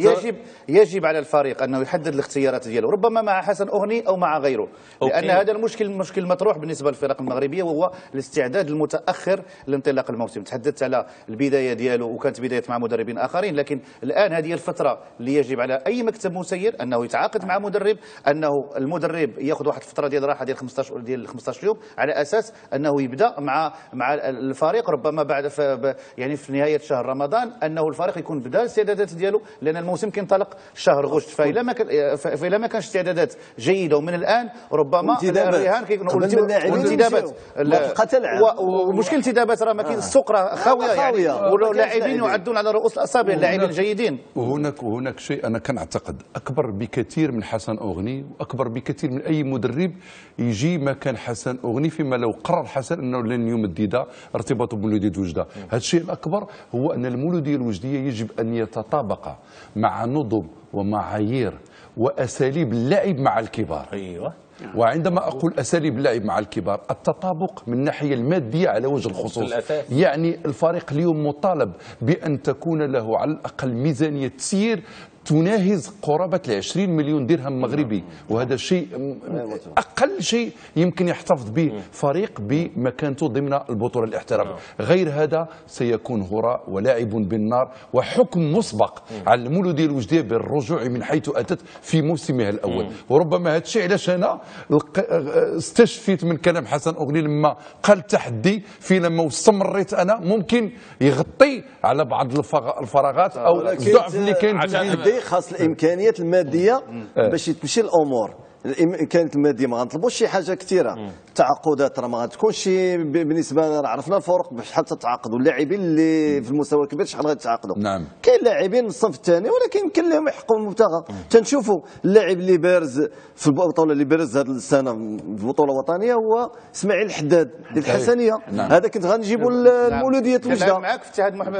يجب على الفريق انه يحدد الاختيارات ديالو، ربما مع حسن أغني او مع غيره، لان هذا المشكل مطروح بالنسبه للفرق المغربيه، وهو الاستعداد المتاخر لانطلاق الموسم. تحدثت على البدايه ديالو وكانت بدايه مع مدربين اخرين، لكن الان هذه الفتره اللي يجب على اي مكتب مسير انه يتعاقد مع مدرب، انه المدرب ياخذ واحد الفتره ديال الراحه ديال 15 يوم على اساس انه يبدا مع الفريق، ربما بعد يعني في نهايه شهر رمضان انه الفريق يكون بدا الاستعدادات ديالو، لان الموسم كينطلق شهر غشت. فإلا ما كانش استعدادات جيده ومن الان ربما الرهان والانتدابات ومشكل الانتدابات راه ما كاين، السوق راه خاويه يعني، ولو لاعبين يعدون على رؤوس الاصابع اللاعبين الجيدين. وهناك شيء انا كنعتقد اكبر بكثير من حسن أغني، واكبر بكثير من اي مدرب يجي مكان حسن أغني، فيما لو قرر حسن انه لن يمدد ارتباطه بمولودية وجدة. هذا الشيء الاكبر هو ان المولودية الوجدية يجب ان يتطابق مع نظم ومعايير واساليب اللعب مع الكبار. ايوه. وعندما أقول أساليب اللعب مع الكبار، التطابق من الناحية المادية على وجه الخصوص. يعني الفريق اليوم مطالب بأن تكون له على الأقل ميزانية تسيير تناهز قرابة 20 مليون درهم مغربي، وهذا شيء أقل شيء يمكن يحتفظ به فريق بمكانته ضمن البطولة الاحترافية. غير هذا سيكون هراء ولعب بالنار وحكم مسبق على المولودية الوجدية بالرجوع من حيث أتت في موسمها الأول. وربما هذا الشيء علاش أنا استشفيت من كلام حسن أغني لما قال التحدي، في لما استمريت أنا ممكن يغطي على بعض الفراغات أو الضعف اللي كاين. خاص الامكانيات الماديه باش تمشي الامور. الامكانيات الماديه ما غنطلبوش شي حاجه كثيره، التعاقدات راه ما غتكونش بالنسبه لنا، عرفنا الفرق شحال تتعاقدوا اللاعبين اللي في المستوى الكبير شحال غيتعاقدوا. نعم. كاين لاعبين من الصف الثاني ولكن يمكن لهم يحققوا المبتغى. تنشوفوا اللاعب اللي بارز في البطوله اللي بارز هذه السنه في البطوله الوطنيه هو اسماعيل الحداد ديال الحسنيه. نعم. هذا كنت غنجيبوا المولوديه وجده. معك في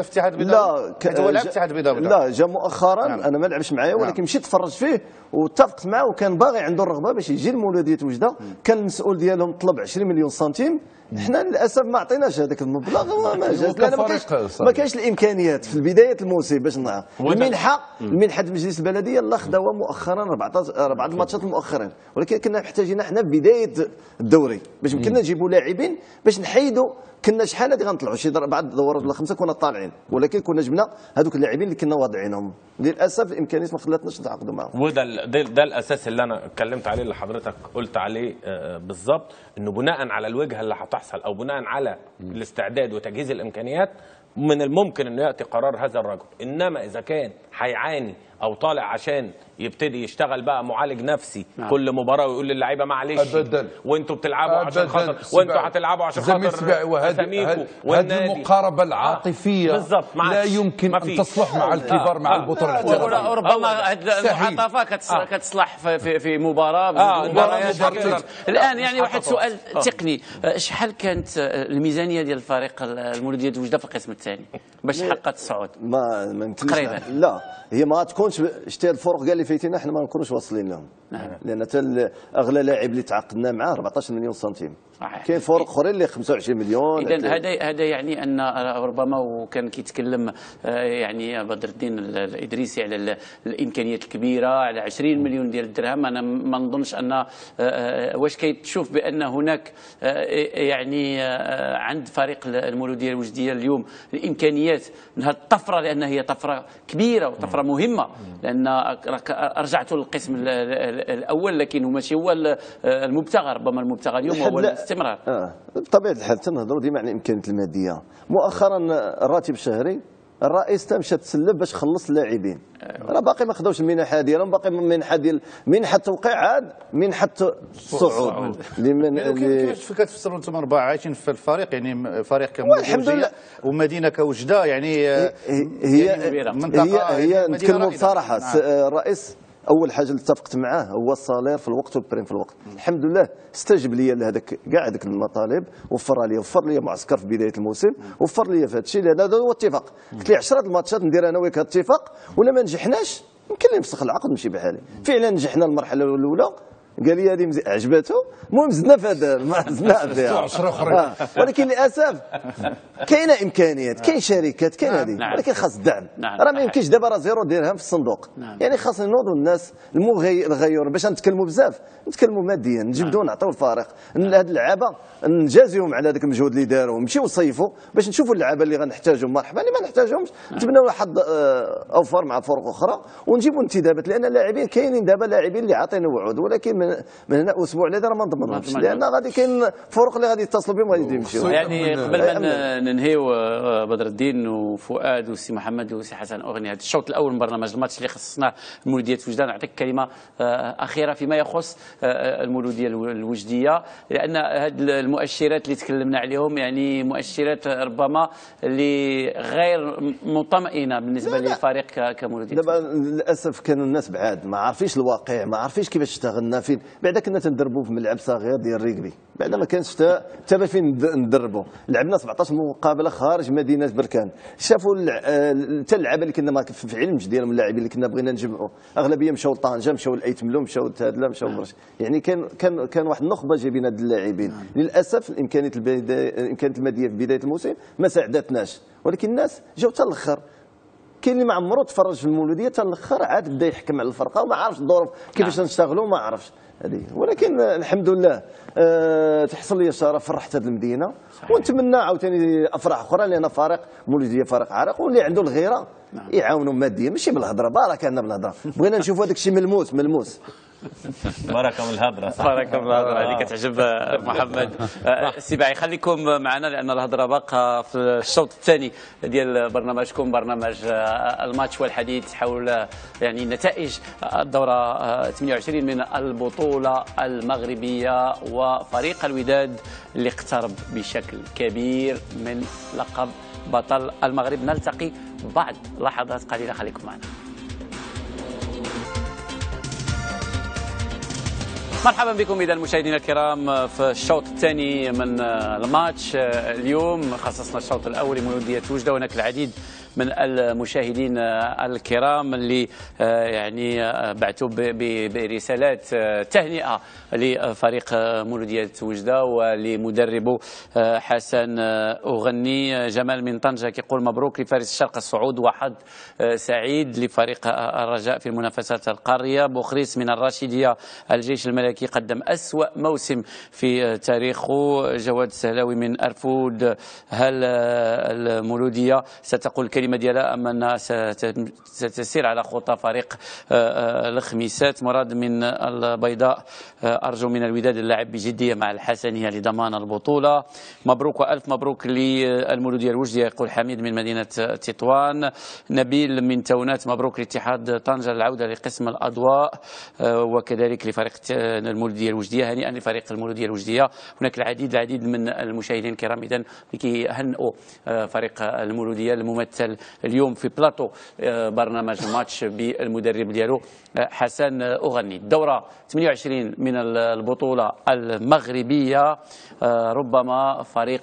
اتحاد بيضاوي؟ لا، هو لعب في اتحاد بيضاوي. لا، جا مؤخرا. انا ما لعبش معايا ولكن مشيت تفرج فيه واتفقت معه، وكان باغي عنده الرغبه باش يجي لمولوديه وجده. كان المسؤول ديالهم طلب 20 مليون سنتيم، حنا للاسف ما عطيناش هذاك المبلغ، ما جاش لان ما كاينش الامكانيات في بدايه الموسم باش نعرف. المنحه المجلس البلديه الله خداوها مؤخرا 4 الماتشات المؤخرين، ولكن كنا محتاجين حنا في بدايه الدوري باش يمكننا نجيبوا لاعبين باش نحيدوا. كنا شحال هذه غنطلعوا شي بعد دورات ولا 5 كنا طالعين، ولكن كنا جبنا هذوك اللاعبين اللي كنا واضعينهم. للاسف الامكانيات ما خلاتناش نتعاقدوا معهم. وده ده الاساس اللي انا اتكلمت عليه، اللي حضرتك قلت عليه بالظبط، انه بناء على الوجهه اللي هتحصل او بناء على الاستعداد وتجهيز الامكانيات من الممكن انه ياتي قرار هذا الرجل. انما اذا كان هيعاني او طالع عشان يبتدي يشتغل بقى معالج نفسي نعم. كل مباراه ويقول للعيبه معلش أبداً. وانتوا بتلعبوا عشان خاطر السباعي. وانتوا هتلعبوا عشان زميل خاطر السباعي، اساميكم هذه المقاربه العاطفيه بالضبط لا يمكن ان تصلح مع الكبار مع البطوله الاحترافيه. ربما هذه المعاطفه كتصلح في مباراه مباريات الان. يعني واحد سؤال تقني، شحال كانت الميزانيه ديال الفريق المولوديه وجده في القسم الثاني باش حققت الصعود؟ ما يمكنش تقريبا. لا، هي ما تكونش شتي الفرق كاع اللي فايتين احنا ما نكونوش واصلين لهم. لان اغلى لاعب اللي تعاقدنا معاه 14 مليون سنتيم. صحيح. كاين فرق اخرين اللي 25 مليون. اذا هذا يعني ان ربما وكان كيتكلم يعني بدر الدين الادريسي على الامكانيات الكبيره على 20 مليون ديال الدرهم. انا ما نظنش ان واش كيتشوف بان هناك يعني عند فريق المولوديه الوجديه اليوم الامكانيات انها الطفره، لان هي طفره كبيره وطفره مهمه، لان رجعتوا للقسم الاول لكن هو ماشي هو المبتغى. ربما المبتغى اليوم هو الاستمرار. بطبيعه الحال تنهضروا ديما على الامكانيات الماديه. مؤخرا الراتب الشهري الرئيس تمشى تسلب باش خلص اللاعبين. راه باقي ما خداوش المنحه ديالهم، باقي منحه ديال منحه التوقيع عاد منحه الصعود. كيفاش كتفسروا انتم اربعه عايشين في الفريق، يعني فريق كمولوديه ومدينه كوجده، يعني هي نتكلموا بصراحه. الرئيس اول حاجه اللي اتفقت معاه هو الصالير في الوقت والبريم في الوقت. الحمد لله استجب لي لهذاك كاع هذيك المطالب، وفر لي معسكر في بدايه الموسم، وفر لي في هذا الشيء، لان هذا هو اتفاق. قلت لي 10 الماتشات ندير انا وياك اتفاق، ولا ما نجحناش يمكن لي نفسخ العقد ونمشي بحالي. فعلا نجحنا المرحله الاولى، قال لي هذه عجبته، المهم زدنا في هذا زدنا فيها 10 اخرين. ولكن للاسف كاينه امكانيات، كاين شركات، كاين هذه، ولكن خاص الدعم. راه ما يمكنش دابا راه 0 درهم في الصندوق. يعني خاص نوضوا الناس الغيور باش نتكلموا بزاف، نتكلموا ماديا، نجبدوا نعطيو الفريق هاد اللعابه، نجازيهم على هذاك المجهود اللي داروا، نمشيو نصيفوا باش نشوفوا اللعابه اللي غنحتاجهم مرحبا، اللي ما نحتاجهمش نتبناو واحد اوفر مع فرق اخرى ونجيبوا انتدابات. لان اللاعبين كاينين دابا لاعبين اللي عاطينا وعود، ولكن من هنا اسبوع لهذا ما نضمنهمش، لان غادي كاين فرق اللي غادي يتصلوا بهم وغادي يمشيو. يعني قبل ما ننهيو بدر الدين وفؤاد وسي محمد وسي حسن اغني، هذا الشوط الاول من برنامج الماتش اللي خصصناه المولوديه وجده، نعطيك كلمه اخيره فيما يخص المولوديه الوجديه، لان هذه المؤشرات اللي تكلمنا عليهم يعني مؤشرات ربما اللي غير مطمئنه بالنسبه للفريق كمولوديه. دابا للاسف كانوا الناس بعاد ما عارفينش الواقع، ما عارفينش كيفاش اشتغلنا فين. بعدا كنا تندربوا في ملعب صغير ديال الريكبي، بعدا ما كانش حتى فين ندربوا. لعبنا 17 مقابله خارج مدينه بركان، شافوا حتى اللعابه اللي كنا في علمش ديالهم، اللاعبين اللي كنا بغينا نجمعوا اغلبيه مشاو لطنجه، مشاو لايتملو، مشاو لتادله، مشاو لبرش. يعني كان واحد النخبه جايبين هاد اللاعبين. للاسف الامكانيات الماديه في بدايه الموسم ما ساعدتناش، ولكن الناس جاو حتى الاخر. كاين اللي ما عمرو تفرج في المولوديه حتى الاخر عاد بدا يحكم على الفرقه وما عرفش الظروف كيفاش نشتغلوا، ما عرفش هذه. ولكن الحمد لله تحصل لي الشرف، فرحت هذه المدينه، ونتمنى عاوتاني افراح اخرى، لان فريق مولوديه فريق عريق، واللي عنده الغيره يعاونوا ماديا ماشي بالهضره. بارك الله بالهضره، بغينا نشوفوا هذاك الشيء ملموس. بركه من الهضره، صح؟ بركه من الهضره، هذه كتعجب محمد. السباعي خليكم معنا لان الهضره باقه في الشوط الثاني ديال برنامجكم، برنامج الماتش والحديث حول يعني نتائج الدوره 28 من البطوله المغربيه، وفريق الوداد اللي اقترب بشكل كبير من لقب بطل المغرب. نلتقي بعد لحظات قليله، خليكم معنا. مرحبا بكم اذا المشاهدين الكرام في الشوط الثاني من الماتش. اليوم خصصنا الشوط الاول لمولوديه وجده، وهناك العديد من المشاهدين الكرام اللي يعني بعثوا برسالات تهنئه لفريق مولوديه وجده ولمدربه حسن أغني. جمال من طنجة كيقول مبروك لفارس الشرق الصعود، وحظ سعيد لفريق الرجاء في المنافسات القاريه. بوخريس من الراشديه الجيش الملكي قدم أسوأ موسم في تاريخه. جواد السهلاوي من أرفود، هل المولوديه ستقول كلمه الكلمة ديالها، أما أنها ستسير على خطى فريق الخميسات. مراد من البيضاء: أرجو من الوداد اللعب بجدية مع الحسنية لضمان البطولة. مبروك وألف مبروك للمولودية الوجدية، يقول حميد من مدينة تطوان. نبيل من تونات: مبروك لاتحاد طنجة العودة لقسم الأضواء، وكذلك لفريق المولودية الوجدية. هنيئا لفريق المولودية الوجدية. هناك العديد من المشاهدين الكرام إذن لكي يهنئوا فريق المولودية الممثل اليوم في بلاطو برنامج ماتش بالمدرب ديالو حسن أغني. الدورة 28 من البطولة المغربية، ربما فريق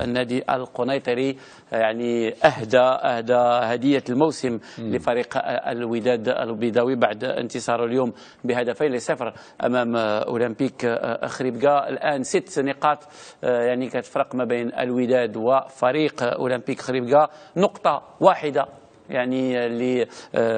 النادي القنيطري يعني أهدى هدية الموسم لفريق الوداد البيضاوي بعد انتصاره اليوم ب2-0 أمام أولمبيك خريبكا. الآن 6 نقاط يعني كتفرق ما بين الوداد وفريق أولمبيك خريبكا، نقطة واحدة يعني اللي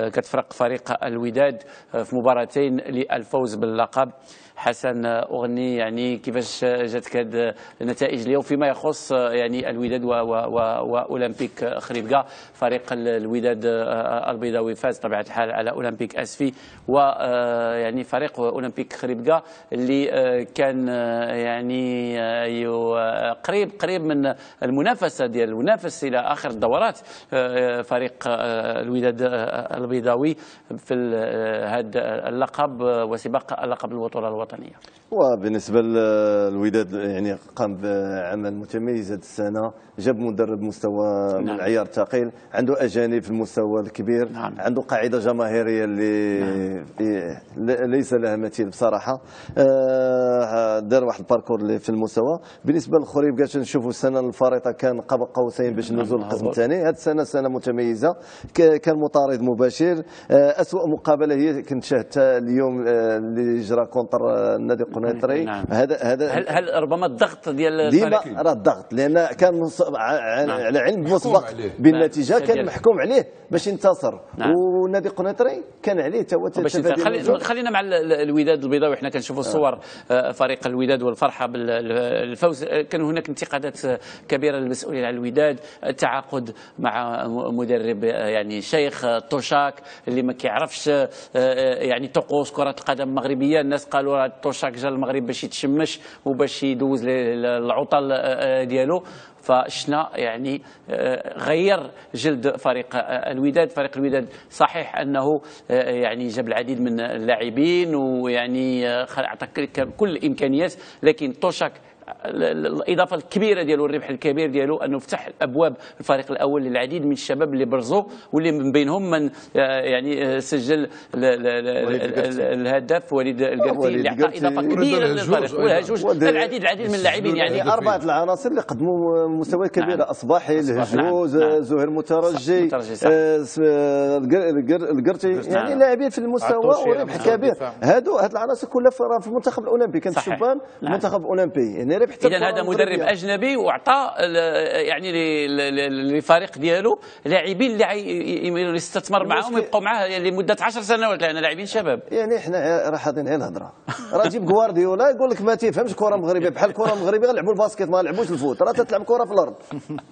كتفرق فريق الوداد في مباراتين للفوز باللقب. حسن أغني، يعني كيفاش جاتك هذه النتائج اليوم فيما يخص يعني الوداد وأولمبيك خريبكا؟ فريق الوداد البيضاوي فاز طبيعة الحال على أولمبيك أسفي، ويعني فريق أولمبيك خريبكا اللي كان يعني قريب من المنافسة ديال المنافس إلى آخر الدورات، فريق الوداد البيضاوي في هذا اللقب وسباق اللقب البطولة الوطنية. وبالنسبه للوداد يعني قام بعمل متميز هذه السنه، جاب مدرب مستوى من العيار الثقيل، عنده اجانب في المستوى الكبير، عنده قاعده جماهيريه اللي ليس لها مثيل بصراحه. دار واحد الباركور اللي في المستوى. بالنسبه للخريبكا نشوفوا السنه الفارطه كان قاب قوسين باش نزول القسم الثاني، هذه السنه سنه متميزه، كان مطارد مباشر. اسوء مقابله هي كنت شاهدتها اليوم اللي جرى كونتر النادي القنيطري. هذا هل ربما الضغط ديال ديما راه الضغط، لان كان على علم مسبق بالنتيجه، كان محكوم عليه باش ينتصر، والنادي القنيطري كان عليه خلينا مع الوداد البيضاوي. احنا كنشوفوا الصور فريق الوداد والفرحه بالفوز. كان هناك انتقادات كبيره للمسؤولين على الوداد، التعاقد مع مدرب يعني شيخ توشاك اللي ما كيعرفش يعني طقوس كره القدم المغربيه. الناس قالوا توشاك جا المغرب باش يتشمش وباش يدوز العطل ديالو، فشنا يعني غير جلد فريق الوداد. فريق الوداد صحيح انه يعني جاب العديد من اللاعبين ويعني اعطى كل الامكانيات، لكن توشاك الاضافه الكبيره ديالو، الربح الكبير ديالو، انه فتح ابواب الفريق الاول للعديد من الشباب اللي برزوا، واللي من بينهم من يعني سجل الهداف وليد القرتي اللي عطى اضافه كبيره للفريق، والهجوج العديد من اللاعبين. يعني 4 العناصر اللي قدموا مستويات كبيره، اصباحي، الهجوز، زهير مترجي، القرتي، يعني لاعبين في المستوى وربح كبير. هاد العناصر كلها في المنتخب الاولمبي، كانت الشبان منتخب اولمبي. يعني إذا هذا مدرب أجنبي وأعطى يعني للفريق ديالو لاعبين اللي يستثمر معهم ويبقوا معاه لمدة 10 سنوات، لأن لاعبين شباب. يعني احنا راه حاطين على الهضره، راه جيب غوارديولا يقول لك ما تفهمش كره مغربيه، بحال الكره المغربيه غنلعبوا الباسكيت ما نلعبوش الفوت، راه تلعب كره في الارض.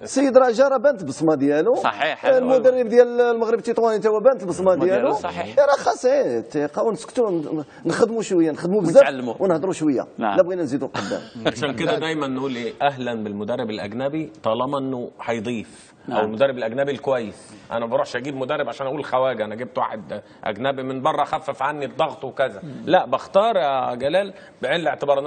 السيد راه جا راه بانت البصمه ديالو، صحيح. المدرب ديال المغرب التطواني تا هو بانت البصمه ديالو، صحيح. راه خاص الثقه ونسكتوا نخدموا شويه، نخدموا بزاف ونهضروا شويه، لا بغينا نزيدوا قدام. عشان كده دايما نقول ايه، اهلا بالمدرب الاجنبي طالما انه هيضيف، او المدرب الاجنبي الكويس. انا ما بروحش اجيب مدرب عشان اقول خواجه انا جبت واحد اجنبي من بره خفف عني الضغط وكذا، لا، بختار يا جلال بعين الاعتبار ان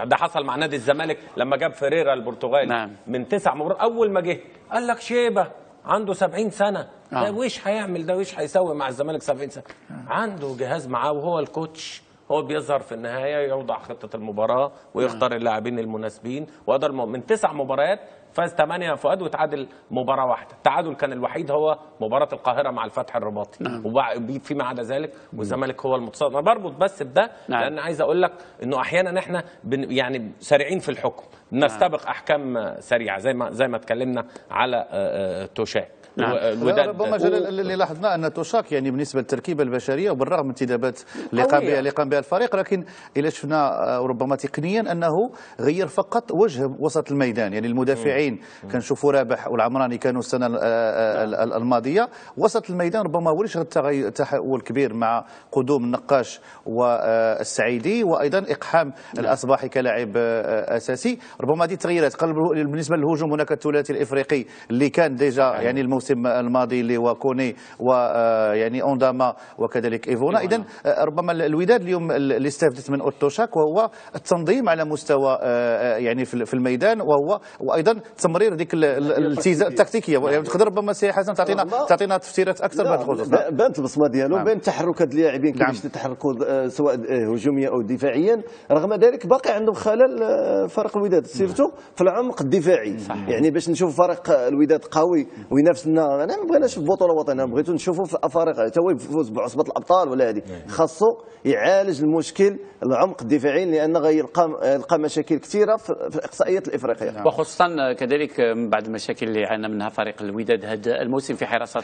ده حصل مع نادي الزمالك لما جاب فيريرا البرتغالي من 9 مباريات. اول ما جه قال لك شيبه عنده 70 سنه، ده ويش هيعمل، ده ويش هيسوي مع الزمالك 70 سنه. عنده جهاز معاه وهو الكوتش، هو بيظهر في النهايه يوضع خطه المباراه ويختار اللاعبين المناسبين. وقدر من 9 مباريات فاز 8 فؤاد وتعادل مباراه واحده. التعادل كان الوحيد هو مباراه القاهره مع الفتح الرباطي، وفيما عدا ذلك والزمالك هو المتصدر. انا بربط بس بده لان عايز اقول لك انه احيانا احنا يعني سريعين في الحكم، نستبق احكام سريعه زي ما اتكلمنا على توشاك. الوداد ربما اللي لاحظنا ان توشاك يعني بالنسبه للتركيبه البشريه وبالرغم من الانتدابات اللي قام بها الفريق، لكن الى شفنا ربما تقنيا انه غير فقط وجه وسط الميدان. يعني المدافعين كنشوفوا رابح والعمراني كانوا السنه الماضيه، وسط الميدان ربما وليش تحول كبير مع قدوم النقاش والسعيدي وايضا اقحام الاصباحي كلاعب اساسي. ربما هذه التغييرات بالنسبه للهجوم هناك الثلاثي الافريقي اللي كان ديجا يعني الموسم الماضي اللي هو كوني ويعني اونداما وكذلك ايفونا. اذا ربما الوداد اليوم اللي استفدت من اوتوشاك وهو التنظيم على مستوى يعني في الميدان، وهو وايضا تمرير ديك الالتزام التكتيكيه. يعني تقدر ربما سي حسن تعطينا تفسيرات اكثر بهذا الخصوص. بانت البصمه ديالو، بين تحركات اللاعبين كيفاش يتحركوا سواء هجوميا او دفاعيا. رغم ذلك باقي عندهم خلل فريق الوداد سيرتو في العمق الدفاعي. يعني باش نشوف فريق الوداد قوي وينافسنا، انا ما بغيناش في البطوله الوطنيه، بغيتو نشوفوا في الافارقه حتى هو يفوز بعصبه الابطال ولا هذه. خاصو يعالج المشكل العمق الدفاعي لان غيلقى مشاكل كثيره في الاقصائيات الافريقيه، وخصوصا كذلك بعد المشاكل اللي عانى منها فريق الوداد هذا الموسم في حراسه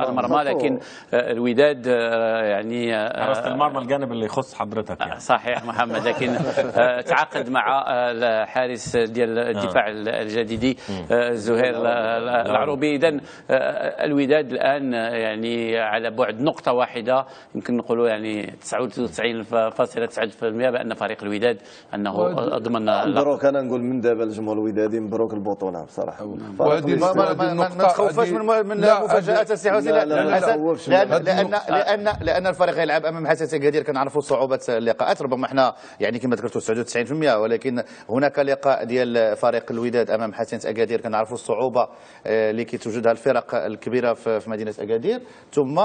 المرمى. لكن الوداد يعني حراسه المرمى الجانب اللي يخص حضرتك يعني. صحيح محمد، لكن تعاقد مع الحارس ديال الدفاع الجديدي زهير العروبي. اذا الوداد الان يعني على بعد نقطه واحده، يمكن نقولوا يعني 99.9% بان فريق الوداد انه ضمن. مبروك، انا نقول من دابا للجمهور الودادي مبروك البطوله بصراحه. وهذه ما تخوفش من مفاجات السي حسين، لان الفريق يلعب امام حساسيه كثير. كنعرفوا صعوبه اللقاءات، ربما احنا يعني كما ذكرتوا 99%، ولكن هناك لقاء ديال فريق الوداد امام حساسيه اكادير كنعرفوا الصعوبه اللي كتوجدها الفرق الكبيره في مدينه اكادير. ثم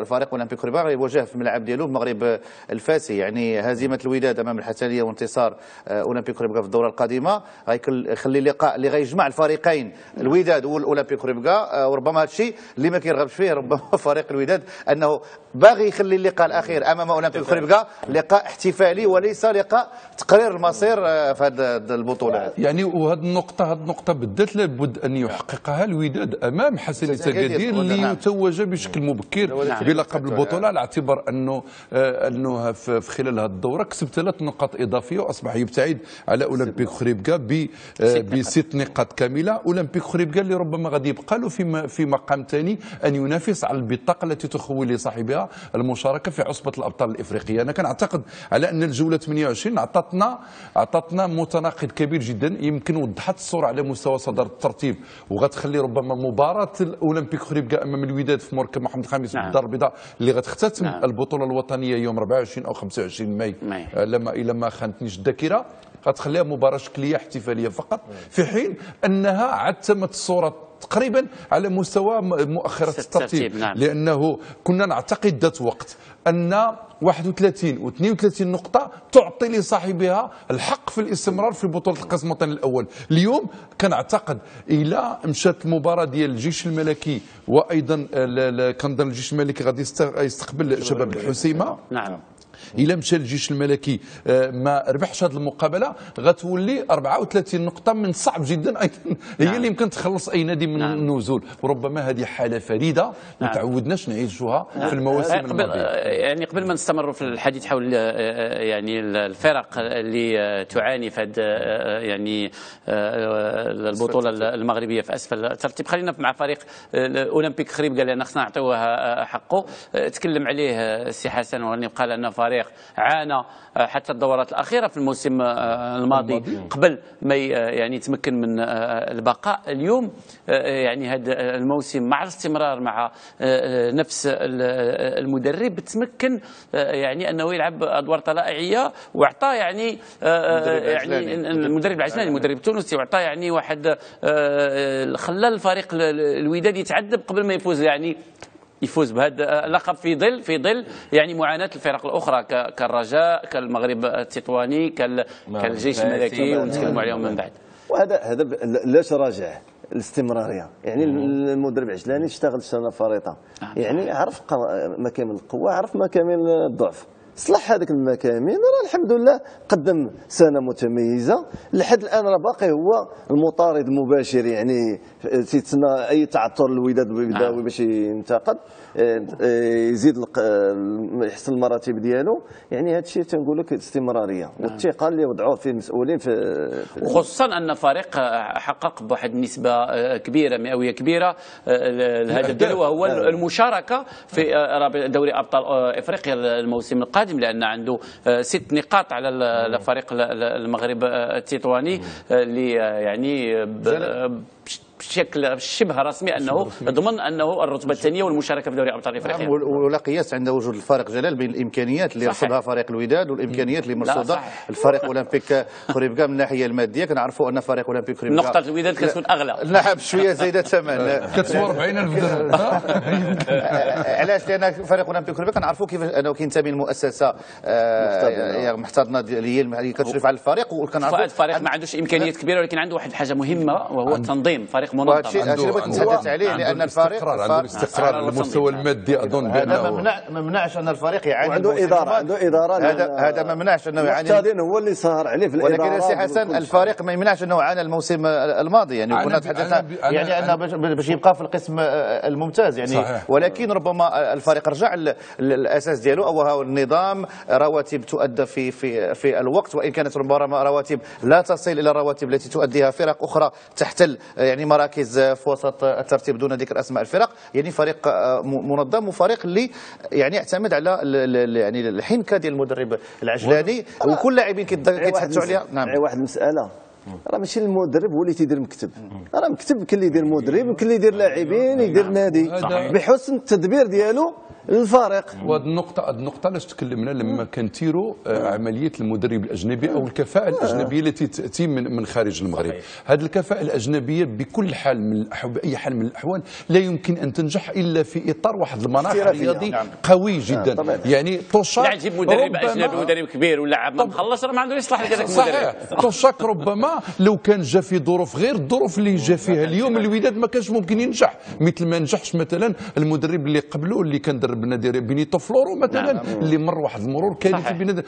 الفريق اولمبيك كوريبا يواجه في الملعب ديالو المغرب الفاسي. يعني هزيمه الوداد امام الحسنيه وانتصار اولمبيك كوريبا في الدوره القادمه غيخلي اللقاء اللي غيجمع الفريقين الوداد والاولمبيك كوريبا. وربما هذا الشيء اللي ما كيرغبش فيه ربما فريق الوداد، انه باغي يخلي اللقاء الاخير امام اولمبيك كوريبا لقاء احتفالي وليس لقاء تقرير المصير في هذه البطوله. يعني وهذه النقطه بالذات لابد ان يحققها الوداد امام حسنيه اكادير ليتوج بشكل مبكر بلقب البطوله، على اعتبار انه في خلال هذه الدوره كسب 3 نقاط اضافيه واصبح يبتعد على اولمبيك خريبكا ب6 نقاط كامله. اولمبيك خريبكا اللي ربما غادي يبقى له في مقام ثاني ان ينافس على البطاقه التي تخول لصاحبها المشاركه في عصبه الابطال الافريقيه. انا كنعتقد على ان الجوله 28 اعطتنا متناقض كبير جدا، يمكن وضحت الصوره على مستوى صدر الترتيب، وغتخلي ربما مباراه الاولمبيك خريبكا امام الوداد في مركب محمد الخامس بالدار البيضاء اللي غتختتم البطوله الوطنيه يوم 24 او 25 ماي الا ما خانتنيش الذاكره، غتخليها مباراه شكليه احتفاليه فقط، في حين انها عتمت الصوره تقريبا على مستوى مؤخرة الترتيب. لأنه كنا نعتقد ذات وقت أن 31 و 32 نقطة تعطي لصاحبها الحق في الاستمرار في بطولة القسم الوطني الأول. اليوم كنعتقد إلى مشات المباراة ديال الجيش الملكي، وأيضا كنظن الجيش الملكي غادي يستقبل شباب الحسيمة. نعم. إلا مشى الجيش الملكي ما ربحش هذه المقابله غتولي 34 نقطه من صعب جدا ايضا هي اللي يمكن تخلص اي نادي من النزول. وربما هذه حاله فريده ما تعودناش نعيشوها في المواسم الماضيه. يعني قبل ما نستمروا في الحديث حول يعني الفرق اللي تعاني في يعني البطوله المغربيه في اسفل الترتيب، خلينا مع فريق الاولمبيك خريبكا لان خصنا نعطيوه حقه. تكلم عليه السي حسن، ونبقى لنا فريق عانى حتى الدورات الأخيرة في الموسم الماضي قبل ما يعني يتمكن من البقاء. اليوم يعني هذا الموسم مع الاستمرار مع نفس المدرب تمكن يعني أنه يلعب أدوار طلائعية، وأعطى يعني المدرب العجلاني المدرب التونسي، وأعطى يعني واحد خلى الفريق الوداد يتعذب قبل ما يفوز، يعني يفوز بهذا اللقب في ظل يعني معاناه الفرق الاخرى كالرجاء كالمغرب التطواني كالجيش الملكي، ونتكلموا عليهم من بعد. وهذا لاش راجع الاستمراريه. يعني المدرب عجلاني اشتغل سنه فريطه، يعني عرف مكامن القوه، عرف مكامن الضعف. صلح هذاك المكامن، راه الحمد لله قدم سنه متميزه. لحد الان راه باقي هو المطارد المباشر، يعني تيتسنى اي تعثر الوداد البيضاوي باش ينتقد، يزيد يحسن المراتب ديالو. يعني هذا الشيء تنقول لك الاستمراريه والثقه اللي وضعوه في المسؤولين في وخصوصا ان فريق حقق بواحد النسبه كبيره مئويه كبيره الهدف ديالو وهو المشاركه في دوري ابطال افريقيا الموسم القادم، لان عنده 6 نقاط على فريق المغرب التطواني اللي يعني بشكل شبه رسمي انه ضمن انه الرتبه الثانيه والمشاركه في دوري ابطال افريقيا. ولا قياس عند وجود الفارق جلال بين الامكانيات اللي رصدها فريق الوداد والامكانيات اللي مرصوده الفريق اولمبيك خريبكا من الناحيه الماديه. كنعرفوا ان فريق اولمبيك خريبكا نقطه الوداد كتكون اغلى، نعم شويه زايده ثمن كتسوى 40,000 درهم. علاش؟ لان فريق اولمبيك خريبكا كنعرفوا كيفاش انه كينتمي لمؤسسه محتضنه اللي كتشرف على الفريق، وكنعرفوا الفريق ما عندوش امكانيات كبيره ولكن عنده واحد الحاجه مهمه وهو التنظيم، فريق منظم. هذا الشيء اللي بغيت نتحدث عليه، لان الفريق عنده الاستقرار على المستوى المادي. اظن بانه ما منعش ان الفريق يعاني، عنده اداره هذا ما منعش انه يعاني، المحتضن هو اللي سهر عليه في الاداره. ولكن سي حسن الفريق ما يمنعش انه عانى الموسم الماضي، يعني كنا نتحدث يعني انه باش يبقى في القسم الممتاز يعني صحيح. ولكن ربما الفريق رجع للاساس ديالو، وهو النظام، رواتب تؤدى في الوقت، وان كانت ربما رواتب لا تصل الى الرواتب التي تؤديها فرق اخرى تحتل يعني مراكز في وسط الترتيب دون ذكر اسماء الفرق. يعني فريق منظم وفريق اللي يعني يعتمد على يعني الحنكه ديال المدرب العجلاني، وكل اللاعبين كيتحدثوا عليها. نعم واحد المساله، راه ماشي المدرب هو اللي تيدير مكتب، راه مكتب كاين اللي يدير مدرب وكاين اللي يدير لاعبين يدير نادي بحسن التدبير ديالو للفريق. وهذه النقطة علاش تكلمنا لما كنتيروا عملية المدرب الأجنبي أو الكفاءة الأجنبية التي تأتي من خارج المغرب. هذه الكفاءة الأجنبية بكل حال من الأحوال، بأي حال من الأحوال لا يمكن أن تنجح إلا في إطار واحد المناخ رياضي قوي جدا. يعني توشاك لا تجيب مدرب أجنبي مدرب كبير ولاعب ما مخلص راه ما عنده يصلح لهذاك المدرب. توشاك ربما لو كان جا في ظروف غير الظروف اللي جا فيها اليوم الوداد ما كانش ممكن ينجح، مثل ما نجحش مثلا المدرب اللي قبله اللي كان درب النادي بينيتو فلورو مثلا اللي مر واحد المرور كان في بين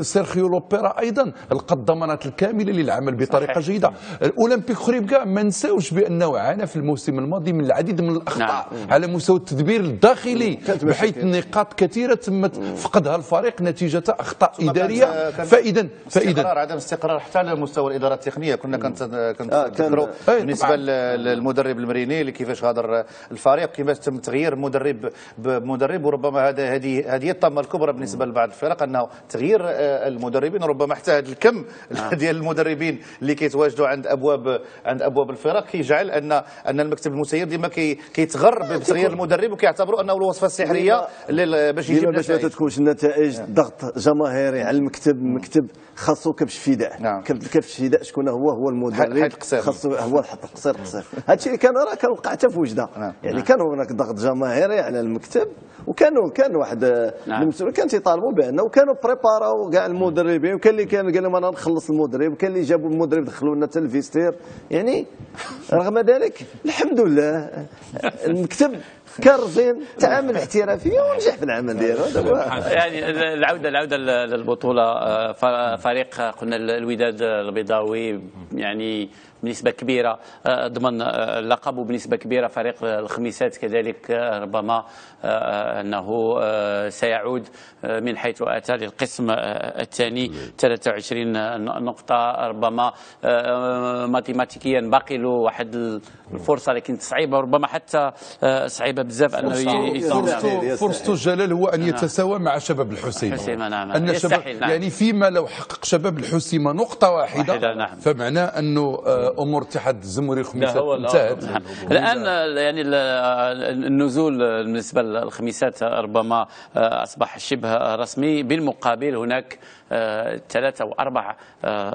سيرخيو لوبيرا ايضا لقى الضمانات الكامله للعمل بطريقه جيده. الاولمبيك خريبكا ما نساوش بانه عانى في الموسم الماضي من العديد من الاخطاء على مستوى التدبير الداخلي، بحيث نقاط كثيره تمت فقدها الفريق نتيجه اخطاء اداريه. فاذا عدم استقرار حتى على مستوى الاداره التقنيه. كنا كنتذكروا بالنسبه للمدرب المريني اللي كيفاش غادر الفريق، كيفاش تم تغيير مدرب بمدرب، وربما هذه الطامه الكبرى بالنسبه لبعض الفرق انه تغيير المدربين. ربما حتى هذا الكم ديال المدربين اللي كيتواجدوا عند ابواب الفرق كيجعل ان المكتب المسير ديما كيتغر بتغيير المدرب، وكيعتبروا انه الوصفه السحريه باش يجيب باش ما تكونش النتائج ضغط جماهيري على المكتب خاصو كبش فداء. كبش فداء شكون هو المدرب، خاصو هو الحط قصير. هذا الشيء اللي كان وقع حتى في وجده. يعني كان هناك ضغط جماهيري على المكتب، كان واحد المسؤولين كانوا تيطالبوا بانه كانوا بريباراو كاع المدربين، وكان اللي كان قال لهم انا نخلص المدرب، وكان اللي جابوا المدرب دخلوا لنا حتى الفيستير. يعني رغم ذلك الحمد لله المكتب كان رزين، تعامل احترافيه ونجح في العمل ديالو. يعني العوده للبطوله، فريق قلنا الوداد البيضاوي يعني بنسبة كبيرة ضمن اللقب، وبنسبة كبيرة فريق الخميسات كذلك ربما أنه سيعود من حيث أتى للقسم الثاني 23 نقطة. ربما ماتيماتيكيا باقي له واحد الفرصة لكن صعيبة، وربما حتى صعيبة بزاف أنه فرصته جلال هو أن يتساوى مع شباب الحسيمة. نعم. أن يعني فيما لو حقق شباب الحسيمة نقطة واحدة نعم. فمعناه أنه امور الاتحاد الزمهوري الخميسات انتهت. الان يعني النزول بالنسبه للخميسات ربما اصبح شبه رسمي. بالمقابل هناك 3 أو 4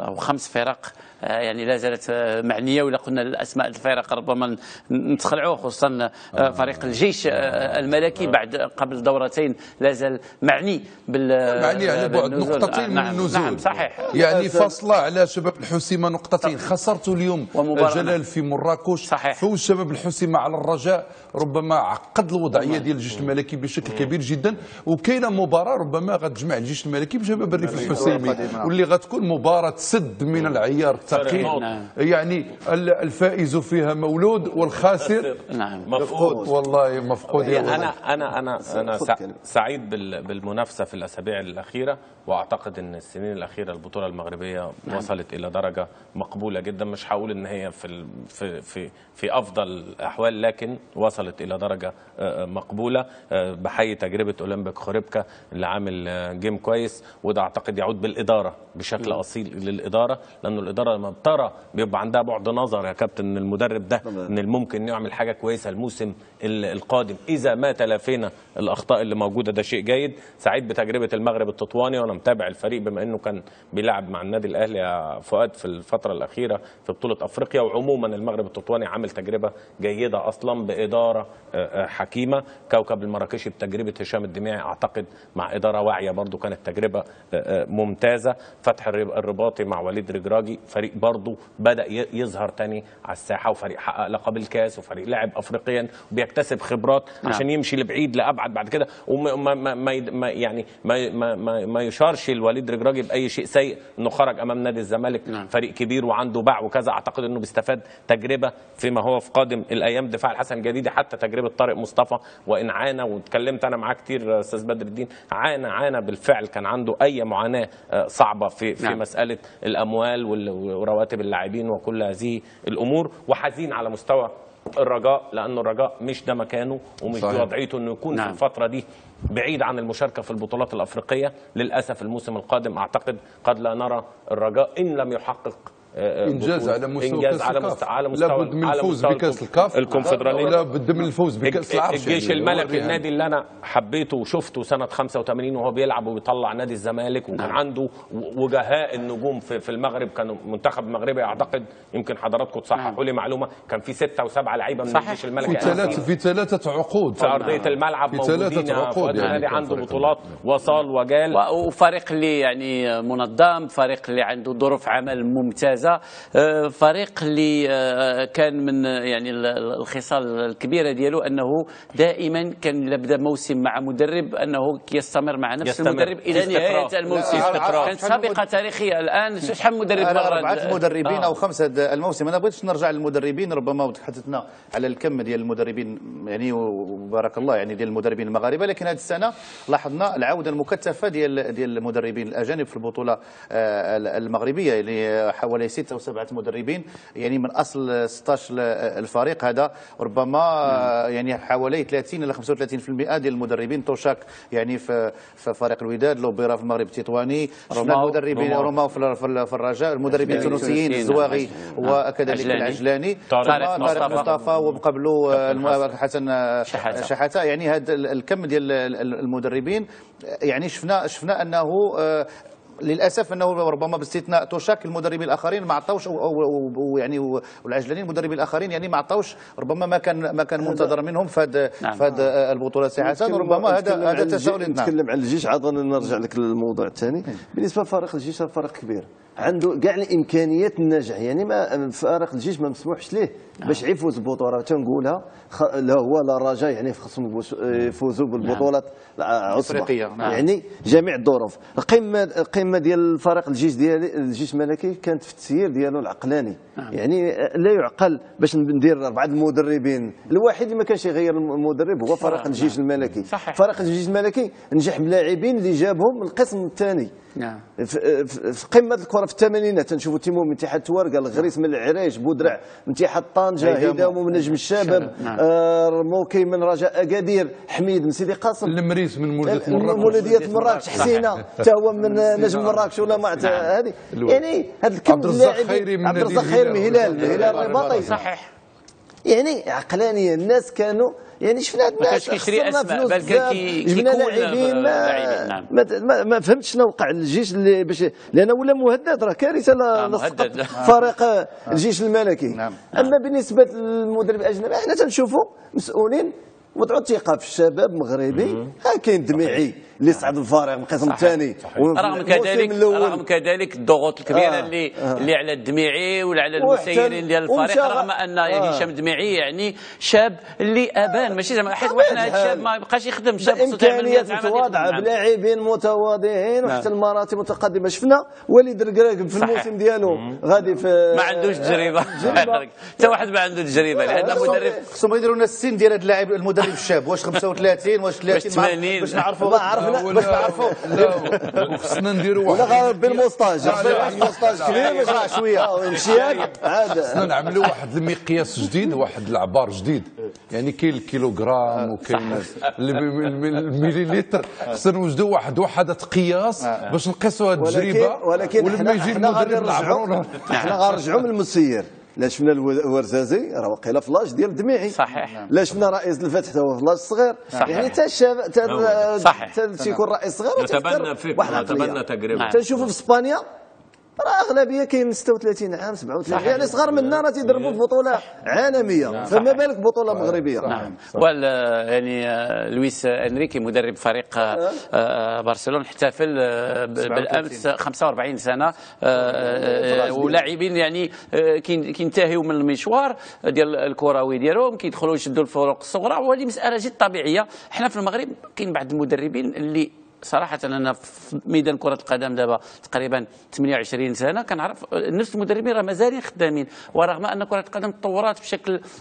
أو 5 فرق يعني لا زالت معنيه، ولا قلنا الاسماء الفرق ربما نتخلعوه، خصوصا فريق الجيش الملكي بعد قبل دورتين لا زال معني على بعد نقطتين من النزول. نعم صحيح. يعني فاصله على شباب الحسيمه نقطتين، خسرت اليوم ومباراة جلال في مراكش، صحيح. فوز شباب الحسيمه على الرجاء ربما عقد الوضعيه ديال الجيش الملكي بشكل كبير جدا. وكاينه مباراه ربما غتجمع الجيش الملكي بشباب الريف الحسيمي، واللي غتكون مباراه سد من العيار الثقيل. يعني الفائز فيها مولود والخاسر مفقود. والله مفقود. انا سعيد بالمنافسه في الاسابيع الاخيره، واعتقد ان السنين الاخيره البطوله المغربيه وصلت الى درجه مقبوله جدا. مش هقول ان هي في افضل الاحوال، لكن وصلت الى درجه مقبوله. بحيي تجربه اولمبيك خوريبكا اللي عامل جيم كويس، وده اعتقد يعود بالاداره بشكل اصيل للاداره، لانه الاداره لما بترى بيبقى عندها بعد نظر يا كابتن ان المدرب ده من الممكن يعمل حاجه كويسه الموسم القادم اذا ما تلافينا الاخطاء اللي موجوده. ده شيء جيد. سعيد بتجربه المغرب التطواني، وانا متابع الفريق بما انه كان بيلعب مع النادي الاهلي يا فؤاد في الفتره الاخيره في بطوله افريقيا. وعموما المغرب التطواني عامل تجربه جيده اصلا باداره حكيمه. كوكب المراكشي بتجربه هشام الدميعي اعتقد مع اداره واعيه برضو كانت تجربه ممتازه. فتح الرباطي مع وليد رجراجي فريق برضو بدا يظهر تاني على الساحه، وفريق حقق لقب الكاس، وفريق لعب افريقيا وبيكتسب خبرات عشان يمشي لبعيد لابعد بعد كده. وما يعني ما يشارش الوليد رجراجي باي شيء سيء انه خرج امام نادي الزمالك فريق كبير وعنده باع وكذا. اعتقد انه بيستفاد تجربه فيما هو في قادم الايام. دفاع الحسن جديدة، حتى تجربه طارق مصطفى وان عانى، واتكلمت انا معاه كتير استاذ بدر الدين، عانى بالفعل، كان عنده اي معاناه صعبه في مساله الاموال ورواتب اللاعبين وكل هذه الامور. وحزين على مستوى الرجاء، لانه الرجاء مش ده مكانه ومش دي وضعيته انه يكون في الفتره دي بعيد عن المشاركه في البطولات الافريقيه. للاسف الموسم القادم اعتقد قد لا نرى الرجاء ان لم يحقق انجاز على مستوى على مستوى لابد من الفوز بكاس الكاف الكونفدراليه، لابد من الفوز بكاس العرش. الجيش الملكي النادي اللي انا حبيته وشفته سنه 85 وهو بيلعب وبيطلع نادي الزمالك، وكان عنده وجهاء النجوم في المغرب، كانوا منتخب مغربي اعتقد، يمكن حضراتكم تصححوا لي معلومه، كان في 6 و7 لعيبه من الجيش الملكي في ثلاثه عقود في ارضيه الملعب، في 3 عقود. يعني عنده بطولات وصال وجال، وفريق اللي يعني منظم، فريق اللي عنده ظروف عمل ممتازه، فريق اللي كان من يعني الخصال الكبيره ديالو انه دائما كان بدا موسم مع مدرب انه يستمر مع نفس المدرب الى نهايه الموسم. كانت سابقه تاريخيه. الان شحال مدرب 4 مدربين او 5 الموسم. انا بغيتش نرجع للمدربين، ربما تحدثنا على الكم ديال المدربين يعني وبارك الله يعني ديال المدربين المغاربه، لكن هذه السنه لاحظنا العوده المكثفه ديال المدربين الاجانب في البطوله المغربيه، اللي حوالي 6 و7 مدربين يعني من اصل 16 الفريق هذا. ربما يعني حوالي 30 الى 35% ديال المدربين توشاك يعني في فريق الوداد، لوبيرا في المغرب التطواني، شفنا المدربين روما في الرجاء، المدربين التونسيين الزواغي وكذلك العجلاني، طارق مصطفى وقبله حسن شحاته. يعني هذا الكم ديال المدربين يعني شفنا انه للاسف انه ربما باستثناء توشاك المدربين الاخرين ما عطاوش يعني والعجلانيين المدربين الاخرين يعني ما عطاوش ربما ما كان منتظر منهم في هذا البطوله سي حسن. وربما هذا تساؤل. نتكلم عن الجيش، عاد نرجع لك للموضوع الثاني. بالنسبه لفريق الجيش فريق كبير عنده كاع الامكانيات النجاح، يعني ما فريق الجيش ما مسموحش ليه باش يفوز بالبطوله. تنقولها لا هو لا رجاء يعني خصهم يفوزوا بالبطولات الافريقيه يعني جميع الظروف. القمه ديال فريق الجيش ديال الجيش الملكي كانت في التسيير ديالو العقلاني. يعني لا يعقل باش ندير 4 المدربين، الواحد اللي ما كانش يغير المدرب هو فريق الجيش الملكي. فريق الجيش الملكي نجح بلاعبين اللي جابهم من القسم الثاني. في قمه الكره في الثمانينات تنشوفوا تيمو من اتحاد توارقه، الغريس من العريش، بودرع من اتحاد طنجه، هيدامو من نجم الشباب، رموكي من رجاء اكادير، حميد من سيدي قاسم، المريس من مولوديه مراكش، حسينه حتى هو من نجم مراكش ولا ما هذه. يعني هذا الكم عبد الرزاق خيري من الهلال الرباطي. صحيح. يعني عقلانيه الناس كانوا يعني شفنا ما كانش كيشري اسماء بل كان كيكون لاعبين. ما فهمتش شنو وقع للجيش اللي باش لان ولا مهدد، راه كارثه لسقط فريق الجيش الملكي. اما بالنسبه للمدرب الاجنبي احنا تنشوفوا مسؤولين وضعوا الثقه في الشباب مغربي. كاين دميعي اللي صعد الفريق من القسم الثاني. رغم كذلك الضغوط الكبيره اللي على الدميعي ولا على المسيرين ديال الفريق، رغم ان هشام الدميعي يعني شاب اللي ابان ماشي زعما حيت وحنا هذا الشاب ما بقاش يخدم، شاب امكانيات متواضعه بلاعبين متواضعين وحتى المراتب متقدمه. شفنا وليد الكراك في الموسم ديالو غادي في ما عندوش تجربه حتى واحد ما عنده تجربه، لان المدرب خصهم يديروا لنا السن ديال هذا اللاعب المدرب الشاب، واش 35 واش 30 باش نعرفوا باش نعرفوا وخصنا نديروا واحد بالموستاج كبير باش شويه مشياك عاد خصنا نعملوا واحد المقياس جديد، واحد العبار جديد، يعني كاين الكيلوغرام وكاين المليلتر. خصنا نوجدوا وحده قياس باش نقيسوا هذه التجربه، ولكن ولما يجي المدرب نعبروا حنا غنرجعوا من المسير. لا شفنا الورزازي راه واقيلا في لاج ديال الدميعي، صحيح. لا شفنا رئيس الفتح حتى هو في لاج صغير، يعني حتى الشباب حتى يكون رئيس صغير يتبنى فكره يتبنى تجربه. تنشوفوا في اسبانيا راه اغلبيه كاين 36 عام 37 يعني صغار منا راه تيضربوا في بطوله عالميه، فما بالك بطوله مغربيه. نعم. يعني لويس انريكي مدرب فريق برشلونه احتفل بالامس 45 سنه، ولاعبين يعني كينتهيوا من المشوار ديال الكروي ديالهم كيدخلوا يشدوا الفروق الصغرى، وهذه مساله جد طبيعيه. حنا في المغرب كاين بعض المدربين اللي صراحة أنا في ميدان كرة القدم دابا تقريبا 28 سنة كنعرف نفس المدربين راه مازالين خدامين، ورغم أن كرة القدم تطورات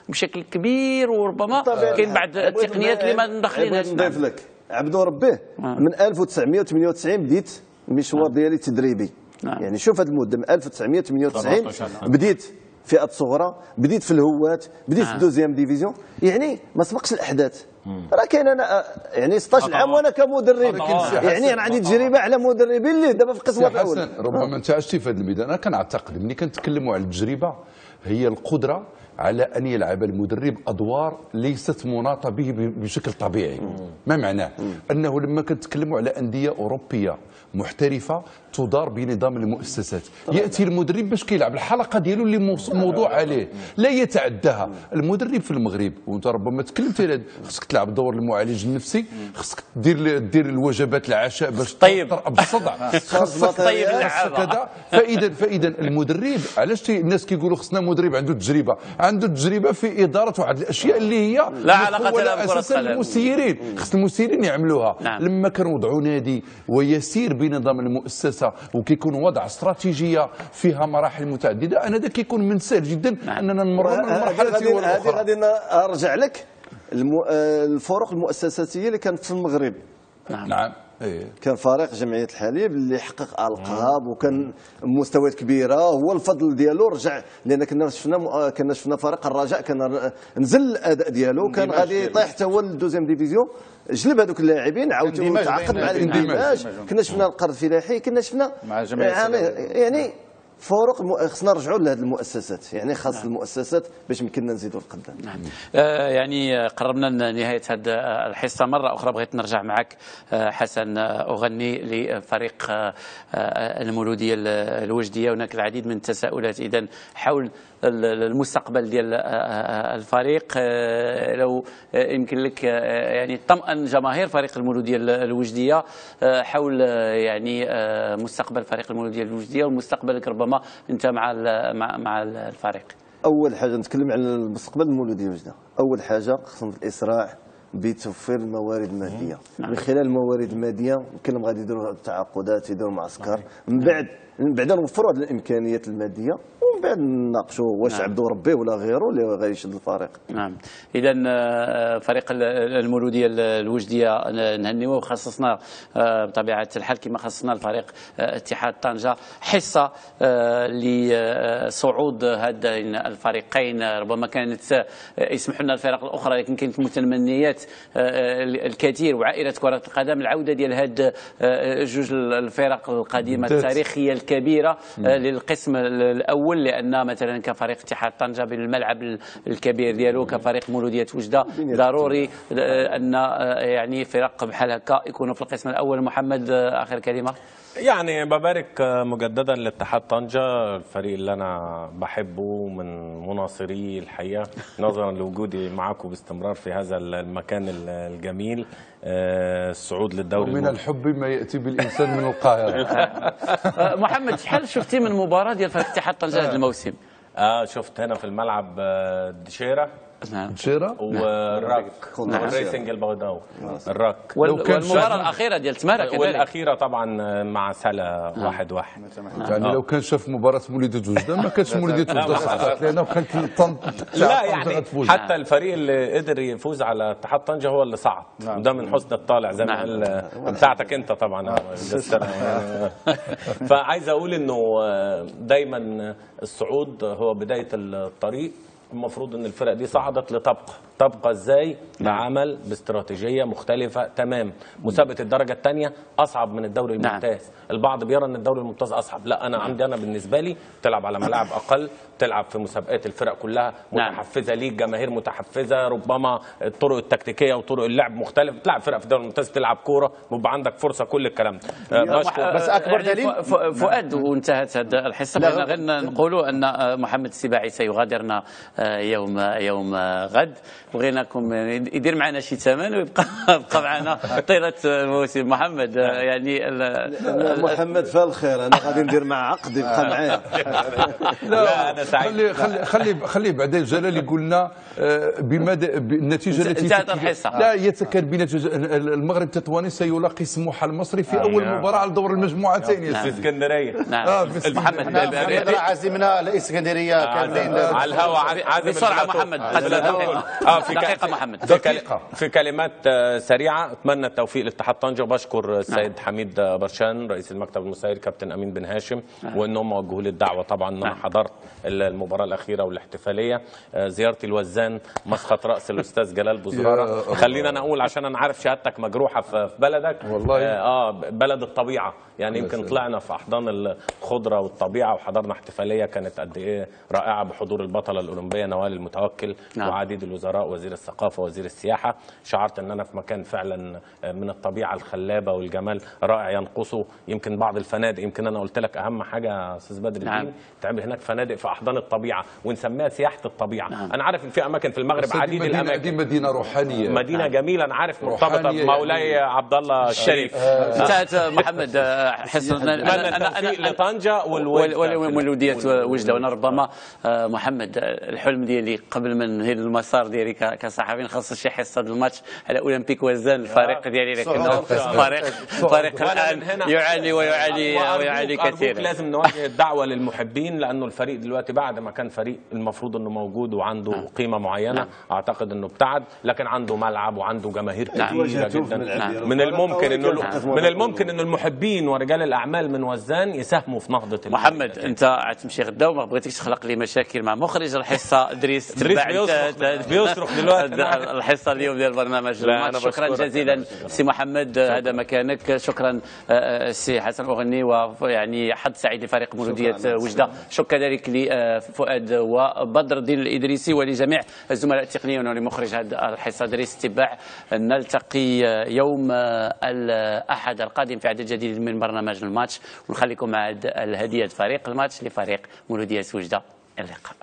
بشكل كبير، وربما كاين بعض التقنيات اللي ما مدخلينهاش. نضيف لك عبدو ربيه من 1998 بديت المشوار ديالي التدريبي. يعني شوف هذه المدة من 1998 بديت فئات صغرى، بديت في الهوات، بديت في الدوزيام ديفيزيون، يعني ما سبقش الاحداث. راه كاين انا يعني 16 عام وانا كمدرب، يعني انا عندي تجربه على مدربين اللي دابا في القسم الاول. ربما انت عشتي في هذا الميدان. انا كنعتقد ملي كنتكلموا على التجربه هي القدره على ان يلعب المدرب ادوار ليست مناطه به بشكل طبيعي. ما معناه انه لما كنتكلموا على انديه اوروبيه محترفه تدار بنظام المؤسسات، ياتي المدرب باش كيلعب الحلقه ديالو اللي موضوع عليه، لا يتعداها. المدرب في المغرب وانت ربما تكلمت على خصك تلعب دور المعالج النفسي، خصك دير الوجبات العشاء باش تطرب بالصدع، خصك طيب كذا. فاذا المدرب علاش الناس كيقولوا خصنا مدرب عنده تجربه في اداره واحد الاشياء اللي هي لا علاقه لها بكره القدم. المسيرين خص المسيرين يعملوها. لما كنوضعوا نادي ويسير بنظام المؤسسه وكيكون وضع استراتيجيه فيها مراحل متعدده، انا هذا كيكون من سهل جدا اننا نمروا من المرحله الاولى. هذه غادي ارجع لك الفروق المؤسساتيه اللي كانت في المغرب. نعم. كان فريق جمعيه الحليب اللي حقق القاب وكان مستويات كبيره، هو الفضل ديالو رجع، لان كنا شفنا فريق الرجاء كان نزل الاداء ديالو، كان غادي يطيح حتى هو للدوزيام ديفيزيون، جلب هذوك اللاعبين عاودوا تعاقد مع الاندماج. كنا شفنا القرض الفلاحي، كنا شفنا مع جمعيه يعني فروق. خصنا نرجعوا لهذه المؤسسات، يعني خاص المؤسسات باش يمكننا نزيدوا القدام. يعني قربنا لنهايه هذه الحصه مره اخرى. بغيت نرجع معك حسن اغني لفريق المولوديه الوجديه. هناك العديد من التساؤلات اذا حول المستقبل ديال الفريق. لو يمكن لك يعني طمأن جماهير فريق المولوديه الوجديه حول يعني مستقبل فريق المولوديه الوجديه ومستقبلك ربما انت مع الفريق. اول حاجه نتكلم على المستقبل المولوديه الوجديه. اول حاجه خصنا الاسراع بتوفير الموارد الماديه. من خلال الموارد الماديه يمكن غادي يديروا تعاقدات، يديروا معسكر، من بعد نوفروا هذه الامكانيات الماديه، ومن بعد نناقشوا واش عبدو ربي ولا غيره اللي غيشد الفريق. نعم. اذا فريق المولوديه الوجديه نهنيوه، وخصصنا بطبيعه الحال كما خصصنا الفريق اتحاد طنجه حصه لصعود هذين الفريقين. ربما كانت يسمح لنا الفرق الاخرى، لكن كانت متمنيات الكثير وعائله كره القدم العوده ديال هاد جوج الفرق القديمه التاريخيه الكبيره للقسم الاول، لان مثلا كفريق اتحاد طنجه بالملعب الكبير ديالو، كفريق مولوديه وجده ضروري ان يعني فرق بحال هكا يكونوا في القسم الاول. محمد اخر كلمه. يعني ببارك مجددا لاتحاد طنجة، الفريق اللي انا بحبه من مناصري الحقيقه، نظرا لوجودي معكم باستمرار في هذا المكان الجميل. الصعود للدوري ومن الحب ما ياتي بالانسان من القاهره. محمد، شحال شفتي من مباراه ديال فريق اتحاد طنجة هذا الموسم؟ شفت هنا في الملعب دشيرة شيرة والراك والريسنج البغداوي الراك والمباراه الاخيره ديال تمارا كذلك، والاخيره طبعا مع سلا 1-1. يعني لو كان شاف مباراه مولوديه وجده ما كانتش مولوديه وجده صعدت لنا وكانت لا يعني حتى الفريق اللي قدر يفوز على اتحاد طنجة هو اللي صعد، وده من حسن الطالع زي ما قال بتاعتك انت طبعا. فعايز اقول انه دايما الصعود هو بدايه الطريق. المفروض ان الفرق دي صعدت تبقى ازاي؟ بعمل باستراتيجيه مختلفه تمام. مسابقه الدرجه الثانيه اصعب من الدوري الممتاز. البعض بيرى ان الدوري الممتاز اصعب، لا انا عندي انا بالنسبه لي تلعب على ملاعب اقل، تلعب في مسابقات الفرق كلها متحفزه ليك، جماهير متحفزه، ربما الطرق التكتيكيه وطرق اللعب مختلفه، تلعب فرق في الدوري الممتاز تلعب كوره ويبقى عندك فرصه كل الكلام ده. بس اكبر دليل فؤاد، وانتهت هذه الحصه بغينا غير نقولوا ان محمد السباعي سيغادرنا يوم غد، بغيناكم يدير معنا شي ثمن ويبقى معنا طيله الموسم. محمد يعني محمد فال الخير، انا غادي ندير معاه عقد يبقى معايا. لا انا سعيد. خلي بعدين جلال يقول لنا بمدى النتيجه التي انتهت الحصه. لا يتكر بنتيجه المغرب التطواني سيلاقي سموحه المصري في اول مباراه على دور المجموعتين في اسكندريه. محمد عازمنا الاسكندريه كاملين على الهواء. بسرعه محمد، دقيقه محمد. في كلمات سريعه، اتمنى التوفيق لاتحاد طنجة، وبشكر السيد حميد برشان رئيس المكتب المسير، كابتن امين بن هاشم، وانهم وجهوا لي الدعوه. طبعا انا حضرت المباراه الاخيره والاحتفاليه. زيارتي الوزان مسقط راس الاستاذ جلال بوزراره. خلينا انا اقول عشان انا عارف شهادتك مجروحه في بلدك والله. بلد الطبيعه يعني. يمكن طلعنا في احضان الخضره والطبيعه وحضرنا احتفاليه كانت قد ايه رائعه بحضور البطله الاولمبيه نوال المتوكل وعديد الوزراء، وزير الثقافه وزير السياحه. شعرت ان انا في مكان فعلا من الطبيعه الخلابه والجمال رائع ينقصه يمكن بعض الفنادق. يمكن انا قلت لك اهم حاجه يا استاذ بدر الدين، تعمل هناك فنادق في احضان الطبيعه ونسميها سياحه الطبيعه. انا عارف ان في اماكن في المغرب عديد الاماكن. دي مدينه روحانيه، مدينه جميله، انا عارف مرتبطه بمولاي عبد الله الشريف. انتهت محمد حصه لطنجة والمولوديه وجده. وانا ربما محمد الحلم ديالي قبل ما ننهي المسار ديالي كصحفي نخصص شي حصه الماتش على اولمبيك وزان، الفريق ديالي، لكنه فريق الان يعاني ويعاني كثيرا. لازم نوجه الدعوه للمحبين، لانه الفريق دلوقتي بعد ما كان فريق المفروض انه موجود وعنده قيمه معينه، اعتقد انه ابتعد، لكن عنده ملعب وعنده جماهير كثيره جدا. من الممكن انه المحبين ورجال الاعمال من وزان يساهموا في نهضه محمد. انت غتمشي غدا وما بغيتكش تخلق لي مشاكل مع مخرج الحصه ادريس بيصرخ دلوقتي الحصه اليوم ديال برنامج. شكرا جزيلا سي محمد، هذا مكانك. شكرا سي حسن أغني، ويعني حظ سعيد لفريق مولوديه وجده. شكرا كذلك لفؤاد وبدر الدين الادريسي ولجميع الزملاء التقنيين ولمخرج هذه الحصه ادريس تباع. نلتقي يوم الاحد القادم في عدد جديد من برنامج الماتش، ونخليكم مع الهديه فريق الماتش لفريق مولوديه وجده. اللقاء.